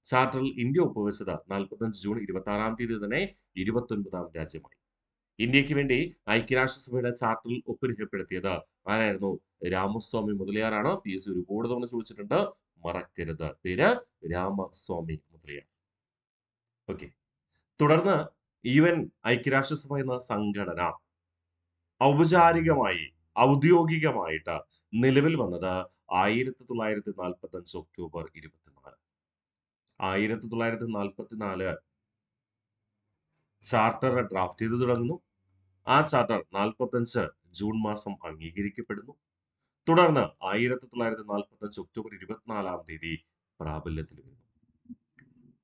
ചാർട്ടറിൽ ഇന്ത്യ ഒപ്പുവെച്ചത് 45 ജൂൺ 26 തീയതി തന്നെ 29ാം രാജ്യമായി. ഇന്ത്യക്ക് വേണ്ടി ഐക്യരാഷ്ട്രസഭയുടെ ചാർട്ടറിൽ ഒപ്പ് രേഖപ്പെടുത്തിയത് ആരായിരുന്നു? രാമസ്വാമി മുതലിയാറാണ്. പിഎസ്സി ഒരുപാട് തവണ ചോദിച്ചിട്ടുണ്ട്, മറക്കരുത്. പേര് രാമസ്വാമി മുതലിയാർ. ഓക്കെ. തുടർന്ന് യുഎൻ ഐക്യരാഷ്ട്രസഭ എന്ന സംഘടന ഔദ്യോഗികമായിട്ട് നിലവിൽ വന്നത് 1945 ഒക്ടോബർ 24. 1944 ചാർട്ടർ ഡ്രാഫ്റ്റ് ചെയ്ത് തുടങ്ങുന്നു. ആ ചാർട്ടർ 45 ജൂൺ മാസം അംഗീകരിക്കപ്പെടുന്നു. തുടർന്ന് 1945 ഒക്ടോബർ 24 തീയതി പ്രാബല്യത്തിൽ വരുന്നു.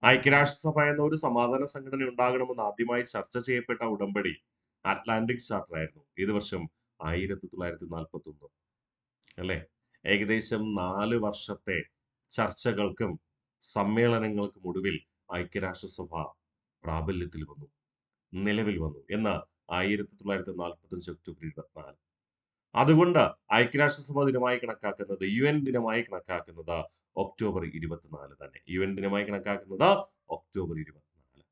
ഐക്യരാഷ്ട്രസഭ എന്ന ഒരു സമാധാന സംഘടന ഉണ്ടാകണമെന്ന് ആദ്യമായി ചർച്ച ചെയ്യപ്പെട്ട ഉടമ്പടി അറ്റ്ലാന്റിക് ചാർട്ടർ ആയിരുന്നു. ഏത് വർഷം? 1941 അല്ലെ? ഏകദേശം 4 വർഷത്തെ ചർച്ചകൾക്കും സമ്മേളനങ്ങൾക്കും ഒടുവിൽ ഐക്യരാഷ്ട്രസഭ പ്രാബല്യത്തിൽ വന്നു, നിലവിൽ വന്നു എന്ന് 1945 ഒക്ടോബർ 24. അതുകൊണ്ട് ഐക്യരാഷ്ട്രസഭ ദിനമായി കണക്കാക്കുന്നത്, യുഎൻ ദിനമായി കണക്കാക്കുന്നത് ഒക്ടോബർ 24 തന്നെ. യുഎൻ ദിനമായി കണക്കാക്കുന്നത് ഒക്ടോബർ 24.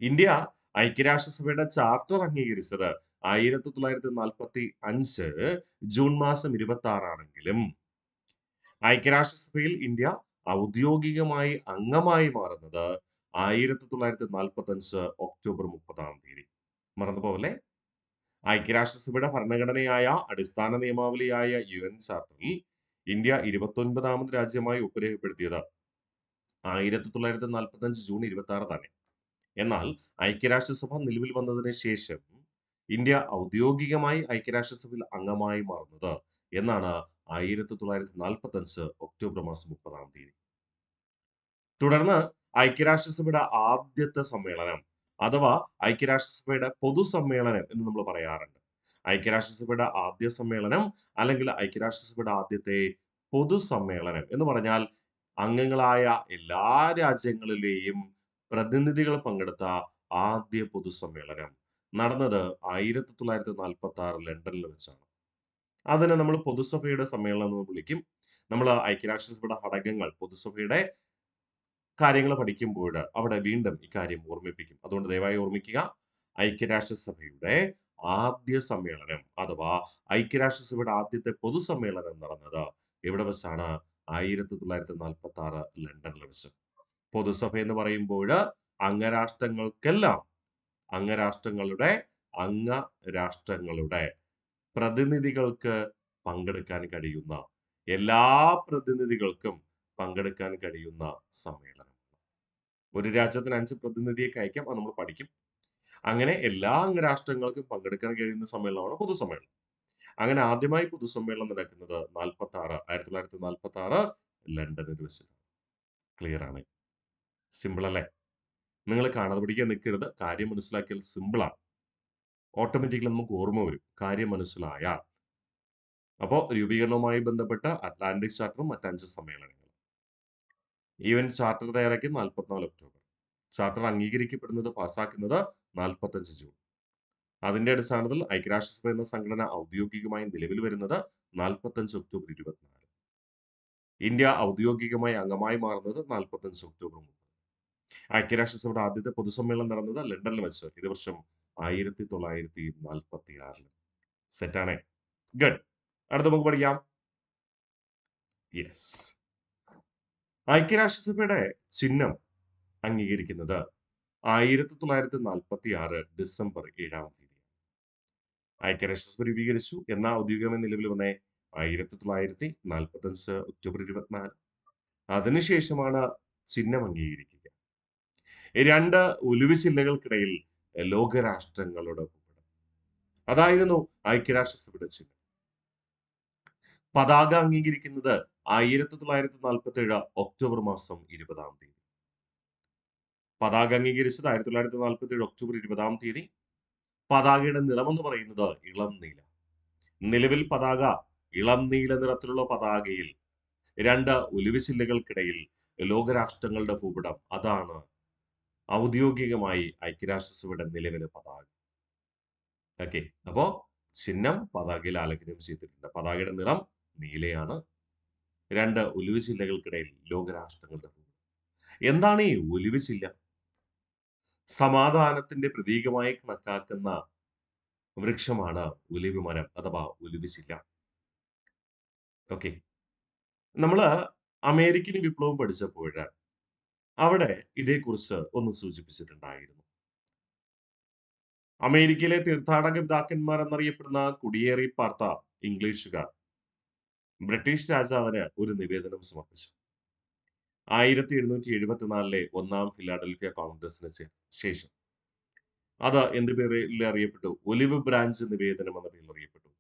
ഇന്ത്യ ഐക്യരാഷ്ട്രസഭയുടെ ചാർട്ടർ അംഗീകരിച്ചത് 1945 ജൂൺ മാസം 26 ആണെങ്കിലും ഐക്യരാഷ്ട്രസഭയിൽ ഇന്ത്യ ഔദ്യോഗികമായി അംഗമായി മാറുന്നത് 1945 ഒക്ടോബർ 30 മറന്നുപോകല്ലേ. ഐക്യരാഷ്ട്രസഭയുടെ ഭരണഘടനയായ അടിസ്ഥാന നിയമാവലിയായ UN ചാർട്ടറിൽ ഇന്ത്യ 29ാമത് രാജ്യമായി ഒപ്പുരേഖപ്പെടുത്തിയത് 1945 ജൂൺ 26 തന്നെ. എന്നാൽ ഐക്യരാഷ്ട്രസഭ നിലവിൽ വന്നതിന് ശേഷം ഇന്ത്യ ഔദ്യോഗികമായി ഐക്യരാഷ്ട്രസഭയിൽ അംഗമായി മാറുന്നത് എന്നാണ് 1945 ഒക്ടോബർ 30 തുടർന്ന് ഐക്യരാഷ്ട്രസഭയുടെ ആദ്യത്തെ സമ്മേളനം അഥവാ ഐക്യരാഷ്ട്രസഭയുടെ പൊതുസമ്മേളനം എന്ന് നമ്മൾ പറയാറുണ്ട്. ഐക്യരാഷ്ട്രസഭയുടെ ആദ്യ സമ്മേളനം അല്ലെങ്കിൽ ഐക്യരാഷ്ട്രസഭയുടെ ആദ്യത്തെ പൊതുസമ്മേളനം എന്ന് പറഞ്ഞാൽ അംഗങ്ങളായ എല്ലാ രാജ്യങ്ങളിലെയും പ്രതിനിധികൾ പങ്കെടുത്ത ആദ്യ പൊതുസമ്മേളനം നടന്നത് 1946 ലണ്ടനിൽ വെച്ചാണ്. അതിനെ നമ്മൾ പൊതുസഭയുടെ സമ്മേളനം എന്ന് വിളിക്കും. നമ്മൾ ഐക്യരാഷ്ട്രസഭയുടെ ഘടകങ്ങൾ പൊതുസഭയുടെ കാര്യങ്ങൾ പഠിക്കുമ്പോൾ അവിടെ വീണ്ടും ഇക്കാര്യം ഓർമ്മിപ്പിക്കും. അതുകൊണ്ട് ദയവായി ഓർമ്മിക്കുക, ഐക്യരാഷ്ട്രസഭയുടെ ആദ്യ സമ്മേളനം അഥവാ ഐക്യരാഷ്ട്രസഭയുടെ ആദ്യത്തെ പൊതുസമ്മേളനം നടന്നത് എവിടെ വെച്ചാണ്? 1946 ലണ്ടനിൽ വെച്ച്. പൊതുസഭ എന്ന് പറയുമ്പോൾ അംഗരാഷ്ട്രങ്ങൾക്കെല്ലാം അംഗരാഷ്ട്രങ്ങളുടെ പ്രതിനിധികൾക്ക് പങ്കെടുക്കാൻ കഴിയുന്ന എല്ലാ പ്രതിനിധികൾക്കും പങ്കെടുക്കാൻ കഴിയുന്ന സമ്മേളനം. ഒരു രാജ്യത്തിന് 5 പ്രതിനിധിയൊക്കെ അയക്കാം, അത് നമ്മൾ പഠിക്കും. അങ്ങനെ എല്ലാ അംഗരാഷ്ട്രങ്ങൾക്കും പങ്കെടുക്കാൻ കഴിയുന്ന സമ്മേളനമാണ് പൊതുസമ്മേളനം. അങ്ങനെ ആദ്യമായി പൊതുസമ്മേളനം നടക്കുന്നത് 1946 ലണ്ടനിൽ വെച്ചിട്ടാണ്. ക്ലിയർ ആണ്? സിമ്പിൾ അല്ലേ? നിങ്ങൾ കാണാതെ പഠിക്കാൻ നിൽക്കരുത്. കാര്യം മനസ്സിലാക്കിയാൽ സിമ്പിളാണ്. ഓട്ടോമാറ്റിക്കലി നമുക്ക് ഓർമ്മ വരും കാര്യം മനസ്സിലായാൽ. അപ്പോൾ രൂപീകരണവുമായി ബന്ധപ്പെട്ട അറ്റ്ലാന്റിക് ചാർട്ടറും മറ്റ് 5 സമ്മേളനങ്ങളും. UN ചാർട്ടർ തയ്യാറാക്കി 44 ഒക്ടോബർ. ചാർട്ടർ അംഗീകരിക്കപ്പെടുന്നത് പാസാക്കുന്നത് 45 ജൂൺ. അതിന്റെ അടിസ്ഥാനത്തിൽ ഐക്യരാഷ്ട്രസഭ എന്ന സംഘടന ഔദ്യോഗികമായി നിലവിൽ വരുന്നത് 45 ഒക്ടോബർ 24. ഇന്ത്യ ഔദ്യോഗികമായി അംഗമായി മാറുന്നത് 45 ഒക്ടോബർ 30. ഐക്യരാഷ്ട്രസഭയുടെ ആദ്യത്തെ പൊതുസമ്മേളനം നടന്നത് ലണ്ടനിൽ വെച്ച്. ഇത് വർഷം 1946. സെറ്റാണേ? ഗുഡ്. അടുത്ത നമുക്ക് പഠിക്കാം. യെസ്. ഐക്യരാഷ്ട്രസഭയുടെ ചിഹ്നം അംഗീകരിക്കുന്നത് 1946 ഡിസംബർ 7 ഐക്യരാഷ്ട്രസഭ രൂപീകരിച്ചു എന്ന ഔദ്യോഗികമായി നിലവിൽ വന്ന 1945 ഒക്ടോബർ 24. അതിനുശേഷമാണ് ചിഹ്നം അംഗീകരിക്കുക. 2 ഒലിവ് ചില്ലകൾക്കിടയിൽ ലോകരാഷ്ട്രങ്ങളുടെ ഭൂപടം. അതായിരുന്നു ഐക്യരാഷ്ട്രസഭയുടെ ചിഹ്നം. പതാക അംഗീകരിക്കുന്നത് 1947 ഒക്ടോബർ 20. പതാക അംഗീകരിച്ചത് 1947 ഒക്ടോബർ 20. പതാകയുടെ നിറം എന്ന് പറയുന്നത് ഇളം നീല. നിലവിൽ പതാക ഇളം നീല നിറത്തിലുള്ള പതാകയിൽ 2 ഒലിവ് ചില്ലകൾക്കിടയിൽ ലോകരാഷ്ട്രങ്ങളുടെ ഭൂപടം. അതാണ് ഔദ്യോഗികമായി ഐക്യരാഷ്ട്രസഭയുടെ നിലവിലെ പതാക. ഓക്കെ, അപ്പോ ചിഹ്നം പതാകയിൽ ആലേഖനം ചെയ്തിട്ടുണ്ട്. പതാകയുടെ നിറം നീലയാണ്. 2 ഒലിവ് ചില്ലകൾക്കിടയിൽ ലോകരാഷ്ട്രങ്ങളുടെ ഭൂപടം. എന്താണ് ഈ ഒലിവ് ചില്ല? സമാധാനത്തിന്റെ പ്രതീകമായി കണക്കാക്കുന്ന വൃക്ഷമാണ് ഒലിവ് മരം അഥവാ ഒലിവ് ചില്ല. ഓക്കെ, നമ്മള് അമേരിക്കൻ വിപ്ലവം പഠിച്ചപ്പോൾ അവിടെ ഇതേക്കുറിച്ച് ഒന്ന് സൂചിപ്പിച്ചിട്ടുണ്ടായിരുന്നു. അമേരിക്കയിലെ തീർത്ഥാടക പിതാക്കന്മാർ എന്നറിയപ്പെടുന്ന കുടിയേറി പാർത്ത ഇംഗ്ലീഷുകാർ ബ്രിട്ടീഷ് രാജാവിന് ഒരു നിവേദനം സമർപ്പിച്ചു. 1774 ഒന്നാം ഫിലാഡൽഫിയ കോൺഗ്രസിന് ശേഷം അത് എന്ത് പേരിൽ അറിയപ്പെട്ടു? ഒലിവ് ബ്രാഞ്ച് നിവേദനം എന്ന പേരിൽ അറിയപ്പെട്ടു.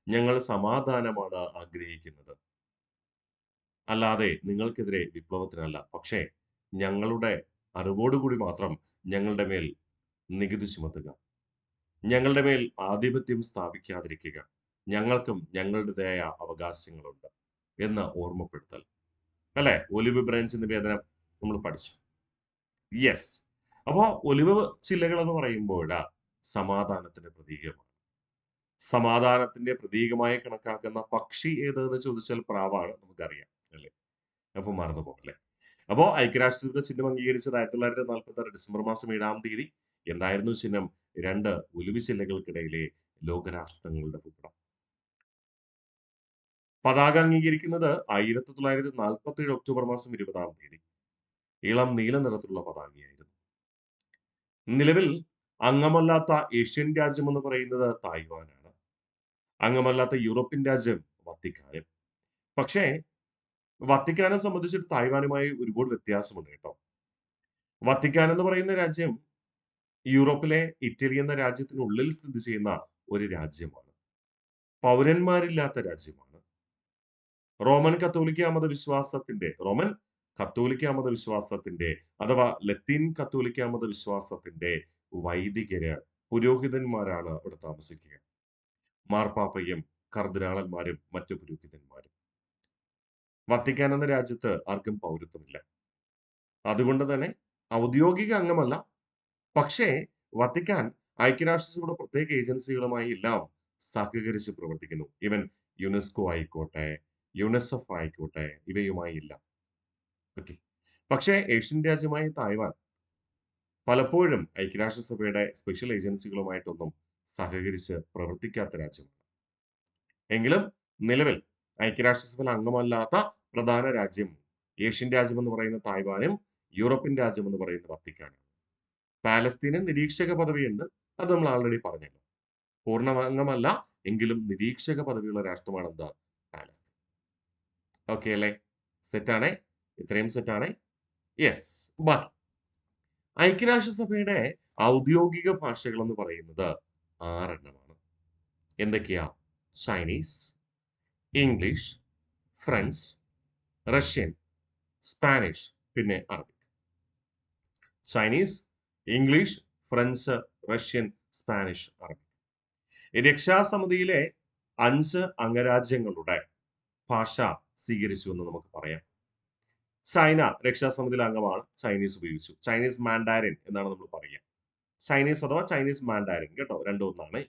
ഞങ്ങൾ സമാധാനമാണ് ആഗ്രഹിക്കുന്നത്, അല്ലാതെ നിങ്ങൾക്കെതിരെ വിപ്ലവത്തിനല്ല. പക്ഷേ ഞങ്ങളുടെ അറിവോടുകൂടി മാത്രം ഞങ്ങളുടെ മേൽ നികുതി ചുമത്തുക, ഞങ്ങളുടെ മേൽ ആധിപത്യം സ്ഥാപിക്കാതിരിക്കുക, ഞങ്ങൾക്കും ഞങ്ങളുടേതായ അവകാശങ്ങളുണ്ട് എന്ന് ഓർമ്മപ്പെടുത്തൽ. അല്ലെ? ഒലിവ് ബ്രാഞ്ച് നിവേദനം നമ്മൾ പഠിച്ചു. യെസ്. അപ്പോ ഒലിവ് ചില്ലകൾ എന്ന് പറയുമ്പോൾ സമാധാനത്തിന്റെ പ്രതീകമാണ്. സമാധാനത്തിന്റെ പ്രതീകമായി കണക്കാക്കുന്ന പക്ഷി ഏതെന്ന് ചോദിച്ചാൽ പ്രാവാണ്, നമുക്കറിയാം അല്ലേ? അപ്പൊ മറന്നു പോകല്ലേ. അപ്പോ ഐക്യരാഷ്ട്രസഭയുടെ ചിഹ്നം അംഗീകരിച്ചത് 1946 ഡിസംബർ 7. എന്തായിരുന്നു ചിഹ്നം? 2 ഒലിവ് ചില്ലകൾക്കിടയിലെ ലോകരാഷ്ട്രങ്ങളുടെ ഭൂപടം. പതാക അംഗീകരിക്കുന്നത് 1947 ഒക്ടോബർ 20. ഇളം നീല നിറത്തിലുള്ള പതാകയായിരുന്നു. നിലവിൽ അംഗമല്ലാത്ത ഏഷ്യൻ രാജ്യം എന്ന് പറയുന്നത് തായ്വാനാണ്. അംഗമല്ലാത്ത യൂറോപ്യൻ രാജ്യം വത്തിക്കാനും. പക്ഷേ വത്തിക്കാനെ സംബന്ധിച്ചിട്ട് തായ്വാനുമായി ഒരുപാട് വ്യത്യാസമുണ്ട് കേട്ടോ. വത്തിക്കാൻ എന്ന് പറയുന്ന രാജ്യം യൂറോപ്പിലെ ഇറ്റലി എന്ന രാജ്യത്തിനുള്ളിൽ സ്ഥിതി ചെയ്യുന്ന ഒരു രാജ്യമാണ്. പൗരന്മാരില്ലാത്ത രാജ്യമാണ്. റോമൻ കത്തോലിക്ക മതവിശ്വാസത്തിന്റെ അഥവാ ലത്തീൻ കത്തോലിക്ക മതവിശ്വാസത്തിന്റെ വൈദികര്, പുരോഹിതന്മാരാണ് അവിടെ താമസിക്കുക. മാർപ്പാപ്പയും കർദിനാളന്മാരും മറ്റു പുരോഹിതന്മാരും. വത്തിക്കാൻ എന്ന രാജ്യത്ത് ആർക്കും പൗരത്വമില്ല. അതുകൊണ്ട് തന്നെ ഔദ്യോഗിക അംഗമല്ല. പക്ഷേ വത്തിക്കാൻ ഐക്യരാഷ്ട്രസഭയുടെ പ്രത്യേക ഏജൻസികളുമായി എല്ലാം സഹകരിച്ച് പ്രവർത്തിക്കുന്നു. ഈവൻ യുനെസ്കോ ആയിക്കോട്ടെ, യുനെസെഫ് ആയിക്കോട്ടെ, ഇവയുമായി ഇല്ല. ഓക്കെ. പക്ഷേ ഏഷ്യൻ രാജ്യമായ തായ്വാൻ പലപ്പോഴും ഐക്യരാഷ്ട്രസഭയുടെ സ്പെഷ്യൽ ഏജൻസികളുമായിട്ടൊന്നും സഹകരിച്ച് പ്രവർത്തിക്കാത്ത രാജ്യമാണ്. എങ്കിലും നിലവിൽ ഐക്യരാഷ്ട്രസഭയിൽ അംഗമല്ലാത്ത പ്രധാന രാജ്യം ഏഷ്യൻ രാജ്യം എന്ന് പറയുന്ന തായ്വാനും യൂറോപ്യൻ രാജ്യം എന്ന് പറയുന്ന വത്തിക്കാനും. പാലസ്തീന് നിരീക്ഷക പദവിയുണ്ട്. അത് നമ്മൾ ആൾറെഡി പറഞ്ഞല്ലോ. പൂർണ്ണ അംഗമല്ല എങ്കിലും നിരീക്ഷക പദവിയുള്ള രാഷ്ട്രമാണ് എന്താ പാലസ്തീൻ. ഓക്കെ അല്ലേ? സെറ്റാണേ? ഇത്രയും സെറ്റാണേ? യെസ്. ബാക്കി ഐക്യരാഷ്ട്രസഭയുടെ ഔദ്യോഗിക ഭാഷകൾ എന്ന് പറയുന്നത് 6 എണ്ണമാണ്. എന്തൊക്കെയാ? Chinese, English, French, Russian, Spanish, പിന്നെ Arabic. Chinese, English, French, Russian, Spanish, Arabic. രക്ഷാസമിതിയിലെ 5 അംഗരാജ്യങ്ങളുടെ ഭാഷ സ്വീകരിച്ചു എന്ന് നമുക്ക് പറയാം. ചൈന രക്ഷാസമിതിയിലെ അംഗമാണ്. ചൈനീസ് ഉപയോഗിച്ചു. ചൈനീസ് മാൻഡാരിൻ എന്നാണ് നമ്മൾ പറയുക. ചൈനീസ് അഥവാ ചൈനീസ് മാൻഡാരിൻ കേട്ടോ, രണ്ടും ഒന്നാണ്.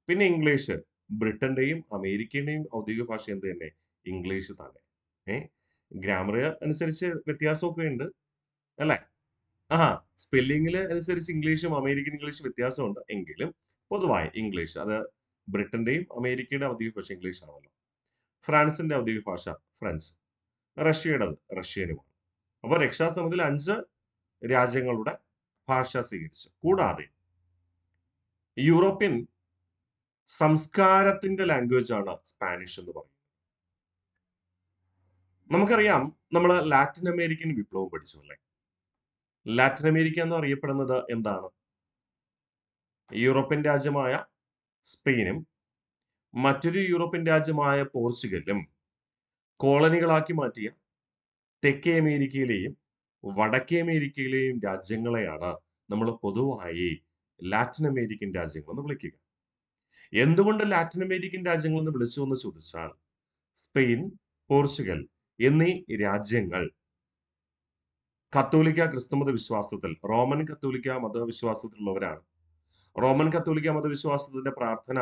പിന്നെ ഇംഗ്ലീഷ്, ബ്രിട്ടന്റെയും അമേരിക്കയുടെയും ഔദ്യോഗിക ഭാഷ എന്ത് തന്നെ? ഇംഗ്ലീഷ് തന്നെ. ഗ്രാമർ അനുസരിച്ച് വ്യത്യാസമൊക്കെ ഉണ്ട് അല്ലേ? സ്പെല്ലിങ്ങിൽ അനുസരിച്ച് ഇംഗ്ലീഷും അമേരിക്കൻ ഇംഗ്ലീഷും വ്യത്യാസമുണ്ട്. എങ്കിലും പൊതുവായി ഇംഗ്ലീഷ്, അത് ബ്രിട്ടന്റെയും അമേരിക്കയുടെ ഔദ്യോഗിക ഭാഷ ഇംഗ്ലീഷ് ആണല്ലോ. ഫ്രാൻസിന്റെ ഔദ്യോഗിക ഭാഷ ഫ്രഞ്ച്, റഷ്യയുടേത് റഷ്യനുമാണ്. അപ്പോൾ രക്ഷാസമിതിയിൽ 5 രാജ്യങ്ങളുടെ ഭാഷ സ്വീകരിച്ചു. കൂടാതെ യൂറോപ്യൻ സംസ്കാരത്തിന്റെ ലാംഗ്വേജ് ആണ് സ്പാനിഷ് എന്ന് പറയുന്നത്. നമുക്കറിയാം, നമ്മൾ ലാറ്റിൻ അമേരിക്കൻ വിപ്ലവം പഠിച്ചു അല്ലേ? ലാറ്റിൻ അമേരിക്ക എന്ന് അറിയപ്പെടുന്നത് എന്താണ്? യൂറോപ്യൻ രാജ്യമായ സ്പെയിനും മറ്റൊരു യൂറോപ്യൻ രാജ്യമായ പോർച്ചുഗലും കോളനികളാക്കി മാറ്റിയ തെക്കേ അമേരിക്കയിലെയും വടക്കേ അമേരിക്കയിലെയും രാജ്യങ്ങളെയാണ് നമ്മൾ പൊതുവായി ലാറ്റിൻ അമേരിക്കൻ രാജ്യങ്ങൾ എന്ന് വിളിക്കുക. എന്തുകൊണ്ട് ലാറ്റിൻ അമേരിക്കൻ രാജ്യങ്ങൾ എന്ന് വിളിച്ചു എന്ന് ചോദിച്ചാൽ, സ്പെയിൻ, പോർച്ചുഗൽ എന്നീ രാജ്യങ്ങൾ കത്തോലിക്ക ക്രിസ്തുമത വിശ്വാസത്തിൽ, റോമൻ കത്തോലിക്ക മതവിശ്വാസത്തിലുള്ളവരാണ്. റോമൻ കത്തോലിക്ക മതവിശ്വാസത്തിന്റെ പ്രാർത്ഥന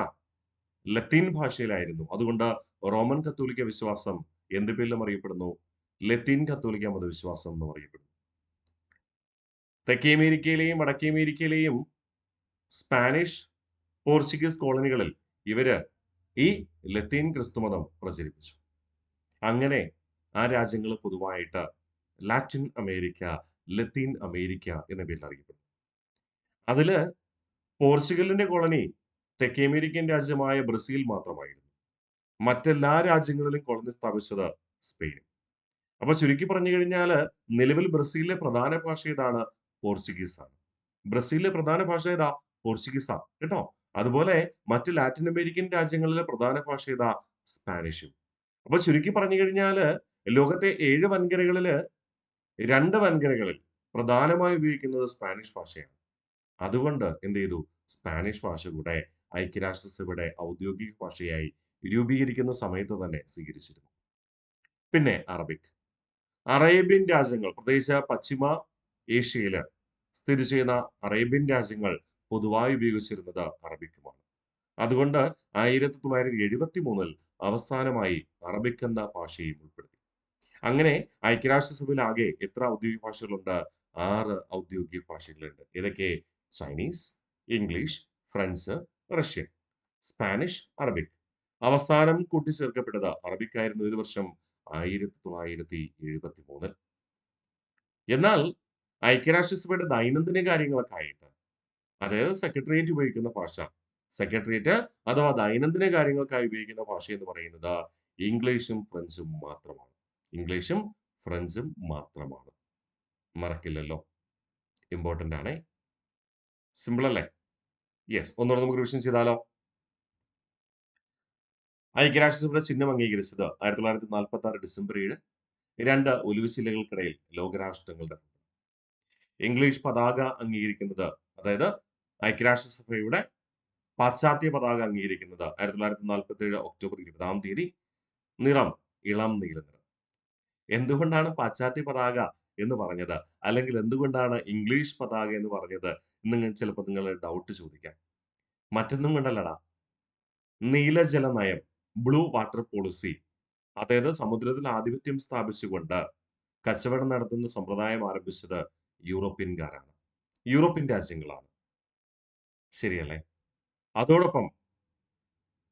ലത്തീൻ ഭാഷയിലായിരുന്നു. അതുകൊണ്ട് റോമൻ കത്തോലിക്ക വിശ്വാസം എന്ത് പേരിലും അറിയപ്പെടുന്നു? ലത്തീൻ കത്തോലിക്ക മതവിശ്വാസം എന്ന് അറിയപ്പെടുന്നു. തെക്കേ അമേരിക്കയിലെയും വടക്കേ അമേരിക്കയിലെയും സ്പാനിഷ്, പോർച്ചുഗീസ് കോളനികളിൽ ഇവര് ഈ ലത്തീൻ ക്രിസ്തുമതം പ്രചരിപ്പിച്ചു. അങ്ങനെ ആ രാജ്യങ്ങൾ പൊതുവായിട്ട് ലാറ്റിൻ അമേരിക്ക, ലത്തീൻ അമേരിക്ക എന്ന പേരിൽ അറിയപ്പെടുന്നു. അതില് പോർച്ചുഗലിന്റെ കോളനി തെക്കേ അമേരിക്കൻ രാജ്യമായ ബ്രസീൽ മാത്രമായിരുന്നു. മറ്റെല്ലാ രാജ്യങ്ങളിലും കോളനി സ്ഥാപിച്ചത് സ്പെയിനും. അപ്പൊ ചുരുക്കി പറഞ്ഞു കഴിഞ്ഞാൽ, നിലവിൽ ബ്രസീലിലെ പ്രധാന ഭാഷ ഏതാണ്? പോർച്ചുഗീസ് ആണ്. ബ്രസീലിലെ പ്രധാന ഭാഷ ഏതാ? പോർച്ചുഗീസ് ആണ് കേട്ടോ. അതുപോലെ മറ്റ് ലാറ്റിൻ അമേരിക്കൻ രാജ്യങ്ങളിലെ പ്രധാന ഭാഷ ഏതാ? സ്പാനിഷും. അപ്പൊ ചുരുക്കി പറഞ്ഞു കഴിഞ്ഞാല്, ലോകത്തെ 7 വൻകരകളില് 2 വൻകരകളിൽ പ്രധാനമായി ഉപയോഗിക്കുന്നത് സ്പാനിഷ് ഭാഷയാണ്. അതുകൊണ്ട് എന്ത് ചെയ്തു? സ്പാനിഷ് ഭാഷ കൂടെ ഐക്യരാഷ്ട്രസഭയുടെ ഔദ്യോഗിക ഭാഷയായി രൂപീകരിക്കുന്ന സമയത്ത് തന്നെ സ്വീകരിച്ചിരുന്നു. പിന്നെ അറബിക്. അറേബ്യൻ രാജ്യങ്ങൾ, പ്രത്യേകിച്ച് പശ്ചിമ ഏഷ്യയില് സ്ഥിതി ചെയ്യുന്ന അറേബ്യൻ രാജ്യങ്ങൾ പൊതുവായി ഉപയോഗിച്ചിരുന്നത് അറബിക്കുമാണ്. അതുകൊണ്ട് 1973 അവസാനമായി അറബിക് എന്ന ഭാഷയും ഉൾപ്പെടുത്തി. അങ്ങനെ ഐക്യരാഷ്ട്രസഭയിൽ ആകെ എത്ര ഔദ്യോഗിക ഭാഷകളുണ്ട്? 6 ഔദ്യോഗിക ഭാഷകളുണ്ട്. ഏതൊക്കെ? Chinese, English, French, Russian, Spanish, Arabic. അവസാനം കൂട്ടിച്ചേർക്കപ്പെട്ടത് അറബിക് ആയിരുന്നു. ഏത് വർഷം? 1973. എന്നാൽ ഐക്യരാഷ്ട്രസഭയുടെ ദൈനംദിന കാര്യങ്ങളൊക്കെ ആയിട്ട് അതായത് സെക്രട്ടേറിയറ്റ് ഉപയോഗിക്കുന്ന ഭാഷ. സെക്രട്ടേറിയറ്റ് അഥവാ ദൈനംദിന കാര്യങ്ങൾക്കായി ഉപയോഗിക്കുന്ന ഭാഷ എന്ന് പറയുന്നത് ഇംഗ്ലീഷും ഫ്രഞ്ചും മാത്രമാണ്. ഇംഗ്ലീഷും ഫ്രഞ്ചും മാത്രമാണ്. മറക്കില്ലല്ലോ. ഇമ്പോർട്ടന്റ് ആണേ. സിമ്പിൾ അല്ലേ? യെസ്. ഒന്നുകൂടെ നമുക്ക് റിവിഷൻ ചെയ്താലോ? ഐക്യരാഷ്ട്രസഭയുടെ ചിഹ്നം അംഗീകരിച്ചത് 1946 ഡിസംബർ 7. 2 ഒലിവുശിലകൾക്കിടയിൽ ലോകരാഷ്ട്രങ്ങളുടെ ഇംഗ്ലീഷ് പതാക അംഗീകരിക്കുന്നത്, അതായത് ഐക്യരാഷ്ട്രസഭയുടെ പാശ്ചാത്യ പതാക അംഗീകരിക്കുന്നത് 1947 ഒക്ടോബർ 20-ാം തീയതി. നിറം ഇളം നീല നിറം. എന്തുകൊണ്ടാണ് പാശ്ചാത്യ പതാക എന്ന് പറഞ്ഞത്, അല്ലെങ്കിൽ എന്തുകൊണ്ടാണ് ഇംഗ്ലീഷ് പതാക എന്ന് പറഞ്ഞത് എന്ന് ചിലപ്പോൾ നിങ്ങൾ ഡൗട്ട് ചോദിക്കാം. മറ്റൊന്നും കൊണ്ടല്ലടാ, നീലജല നയം, ബ്ലൂ വാട്ടർ പോളിസി, അതായത് സമുദ്രത്തിൽ ആധിപത്യം സ്ഥാപിച്ചുകൊണ്ട് കച്ചവടം നടത്തുന്ന സമ്പ്രദായം ആരംഭിച്ചത് യൂറോപ്യൻകാരാണ്, യൂറോപ്യൻ രാജ്യങ്ങളാണ്. ശരിയല്ലേ? അതോടൊപ്പം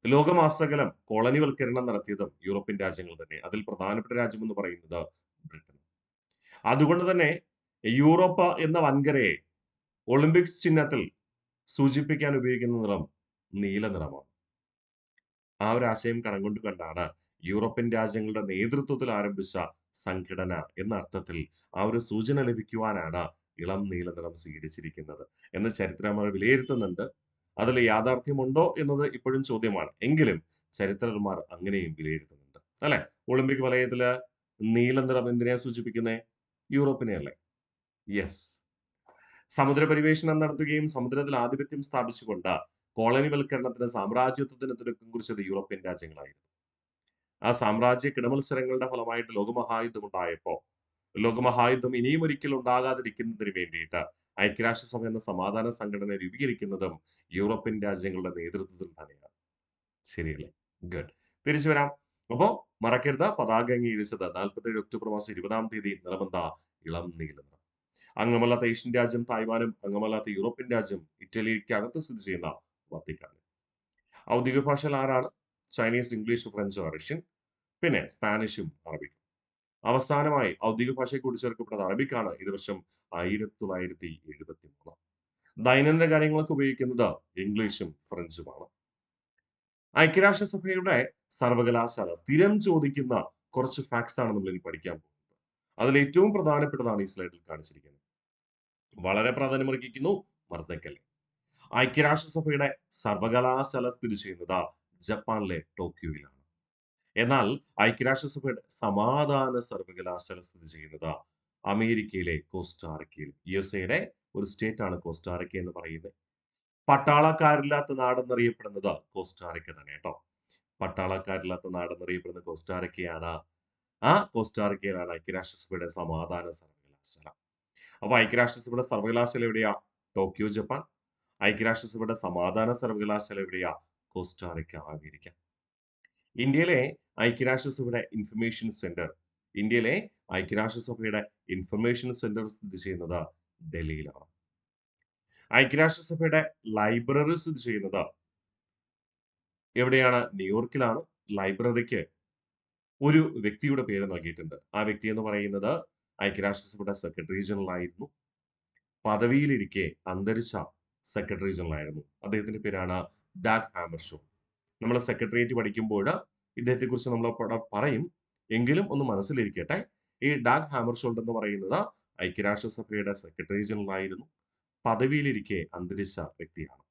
ലോകമാസകലം കോളനിവൽക്കരണം നടത്തിയതും യൂറോപ്യൻ രാജ്യങ്ങൾ തന്നെ. അതിൽ പ്രധാനപ്പെട്ട രാജ്യം എന്ന് പറയുന്നത് ബ്രിട്ടൻ. അതുകൊണ്ട് തന്നെ യൂറോപ്പ് എന്ന വൻകരയെ ഒളിമ്പിക്സ് ചിഹ്നത്തിൽ സൂചിപ്പിക്കാൻ ഉപയോഗിക്കുന്ന നിറം നീല നിറമാണ്. ആ ഒരു ആശയം കണംകൊണ്ട് കണ്ടാണ് യൂറോപ്യൻ രാജ്യങ്ങളുടെ നേതൃത്വത്തിൽ ആരംഭിച്ച സംഘടന എന്ന അർത്ഥത്തിൽ ആ ഒരു സൂചന ലഭിക്കുവാനാണ് ഇളം നീല നിറം സ്വീകരിച്ചിരിക്കുന്നത് എന്ന് ചരിത്രകാരന്മാർ വിലയിരുത്തുന്നുണ്ട്. അതിൽ യാഥാർത്ഥ്യമുണ്ടോ എന്നത് ഇപ്പോഴും ചോദ്യമാണ്. എങ്കിലും ചരിത്രകാരന്മാർ അങ്ങനെയും വിലയിരുത്തുന്നുണ്ട്. അല്ലെ? ഒളിമ്പിക് വലയത്തില് നീല നിറം എന്തിനെയാ സൂചിപ്പിക്കുന്നത്? യൂറോപ്പിനെ അല്ലേ? യെസ്. സമുദ്ര പരിവേഷണം നടത്തുകയും സമുദ്രത്തിൽ ആധിപത്യം സ്ഥാപിച്ചുകൊണ്ട് കോളനിവൽക്കരണത്തിന് സാമ്രാജ്യത്വത്തിന് തുടക്കം കുറിച്ചത് യൂറോപ്യൻ രാജ്യങ്ങളായിരുന്നു. ആ സാമ്രാജ്യ കിടമത്സരങ്ങളുടെ ഫലമായിട്ട് ലോകമഹായുദ്ധം ഉണ്ടായപ്പോ, ലോകമഹായുദ്ധം ഇനിയും ഒരിക്കലും ഉണ്ടാകാതിരിക്കുന്നതിന് വേണ്ടിയിട്ട് ഐക്യരാഷ്ട്രസഭ എന്ന സമാധാന സംഘടന രൂപീകരിക്കുന്നതും യൂറോപ്യൻ രാജ്യങ്ങളുടെ നേതൃത്വത്തിൽ തന്നെയാണ്. ശരിയല്ലേ? ഗുഡ്. തിരിച്ചു വരാം. അപ്പോ മറക്കരുത്, പതാക അംഗീകരിച്ചത് 47 ഒക്ടോബർ മാസം 20-ാം തീയതി. നിറമെന്താ? ഇളം നീല നിറം. അംഗമല്ലാത്ത ഏഷ്യൻ രാജ്യം തായ്വാനും അംഗമല്ലാത്ത യൂറോപ്യൻ രാജ്യം ഇറ്റലിക്കകത്ത് സ്ഥിതി ചെയ്യുന്ന വത്തിക്കാൻ. ഔദ്യോഗിക ഭാഷയിൽ ആരാണ്? ചൈനീസ്, ഇംഗ്ലീഷ്, ഫ്രഞ്ച്, റഷ്യൻ, പിന്നെ സ്പാനിഷും അറബിക്കും. അവസാനമായി ഔദ്യോഗിക ഭാഷയെ കൂടി ചേർക്കപ്പെട്ടത് അറബിക്കാണ്. ഇത് വർഷം 1973. ദൈനംദിന കാര്യങ്ങൾക്ക് ഉപയോഗിക്കുന്നത് ഇംഗ്ലീഷും ഫ്രഞ്ചുമാണ്. ഐക്യരാഷ്ട്രസഭയുടെ സർവകലാശാല സ്ഥിരം ചോദിക്കുന്ന കുറച്ച് ഫാക്ട്സ് ആണ് നമ്മൾ ഇനി പഠിക്കാൻ പോകുന്നത്. അതിൽ ഏറ്റവും പ്രധാനപ്പെട്ടതാണ് ഈ സ്ലൈഡിൽ കാണിച്ചിരിക്കുന്നത്. വളരെ പ്രാധാന്യമർഹിക്കുന്നു, മറന്നേക്കല്ലേ. ഐക്യരാഷ്ട്രസഭയുടെ സർവകലാശാല സ്ഥിതി ചെയ്യുന്നത് ജപ്പാനിലെ ടോക്കിയോയിലാണ്. എന്നാൽ ഐക്യരാഷ്ട്രസഭയുടെ സമാധാന സർവകലാശാല സ്ഥിതി ചെയ്യുന്നത് അമേരിക്കയിലെ കോസ്റ്റാറിക്കയിൽ. യുഎസ്എയുടെ ഒരു സ്റ്റേറ്റ് ആണ് കോസ്റ്റാറിക്ക എന്ന് പറയുന്നത്. പട്ടാളക്കാരില്ലാത്ത നാടെന്നറിയപ്പെടുന്നത് കോസ്റ്റാറിക്ക തന്നെ കേട്ടോ. പട്ടാളക്കാരില്ലാത്ത നാടെന്നറിയപ്പെടുന്ന കോസ്റ്റാറിക്കയാണ്. ആ കോസ്റ്റാറിക്കയിലാണ് ഐക്യരാഷ്ട്രസഭയുടെ സമാധാന സർവകലാശാല. അപ്പൊ ഐക്യരാഷ്ട്രസഭയുടെ സർവകലാശാല എവിടെയാ? Tokyo, Japan. ഐക്യരാഷ്ട്രസഭയുടെ സമാധാന സർവകലാശാല എവിടെയാ? Costa Rica, America. ഇന്ത്യയിലെ ഐക്യരാഷ്ട്രസഭയുടെ ഇൻഫർമേഷൻ സെന്റർ, ഇന്ത്യയിലെ ഐക്യരാഷ്ട്രസഭയുടെ ഇൻഫർമേഷൻ സെന്റർ സ്ഥിതി ചെയ്യുന്നത് ഡൽഹിയിലാണ്. ഐക്യരാഷ്ട്രസഭയുടെ ലൈബ്രറി സ്ഥിതി ചെയ്യുന്നത് എവിടെയാണ്? ന്യൂയോർക്കിലാണ്. ലൈബ്രറിക്ക് ഒരു വ്യക്തിയുടെ പേര് നൽകിയിട്ടുണ്ട്. ആ വ്യക്തി എന്ന് പറയുന്നത് ഐക്യരാഷ്ട്രസഭയുടെ സെക്രട്ടറി ജനറൽ ആയിരുന്നു. പദവിയിലിരിക്കെ അന്തരിച്ച സെക്രട്ടറി ജനറൽ ആയിരുന്നു. അദ്ദേഹത്തിന്റെ പേരാണ് ഡാഗ് ഹാമർഷോ. നമ്മൾ സെക്രട്ടേറിയറ്റ് പഠിക്കുമ്പോൾ ഇദ്ദേഹത്തെ കുറിച്ച് നമ്മൾ പറയും. എങ്കിലും ഒന്ന് മനസ്സിലിരിക്കട്ടെ, ഈ ഡാഗ് ഹാമർഷോൾഡ് എന്ന് പറയുന്നത് ഐക്യരാഷ്ട്രസഭയുടെ സെക്രട്ടറി ജനറൽ ആയിരുന്നു. പദവിയിലിരിക്കെ അന്തരിച്ച വ്യക്തിയാണ്.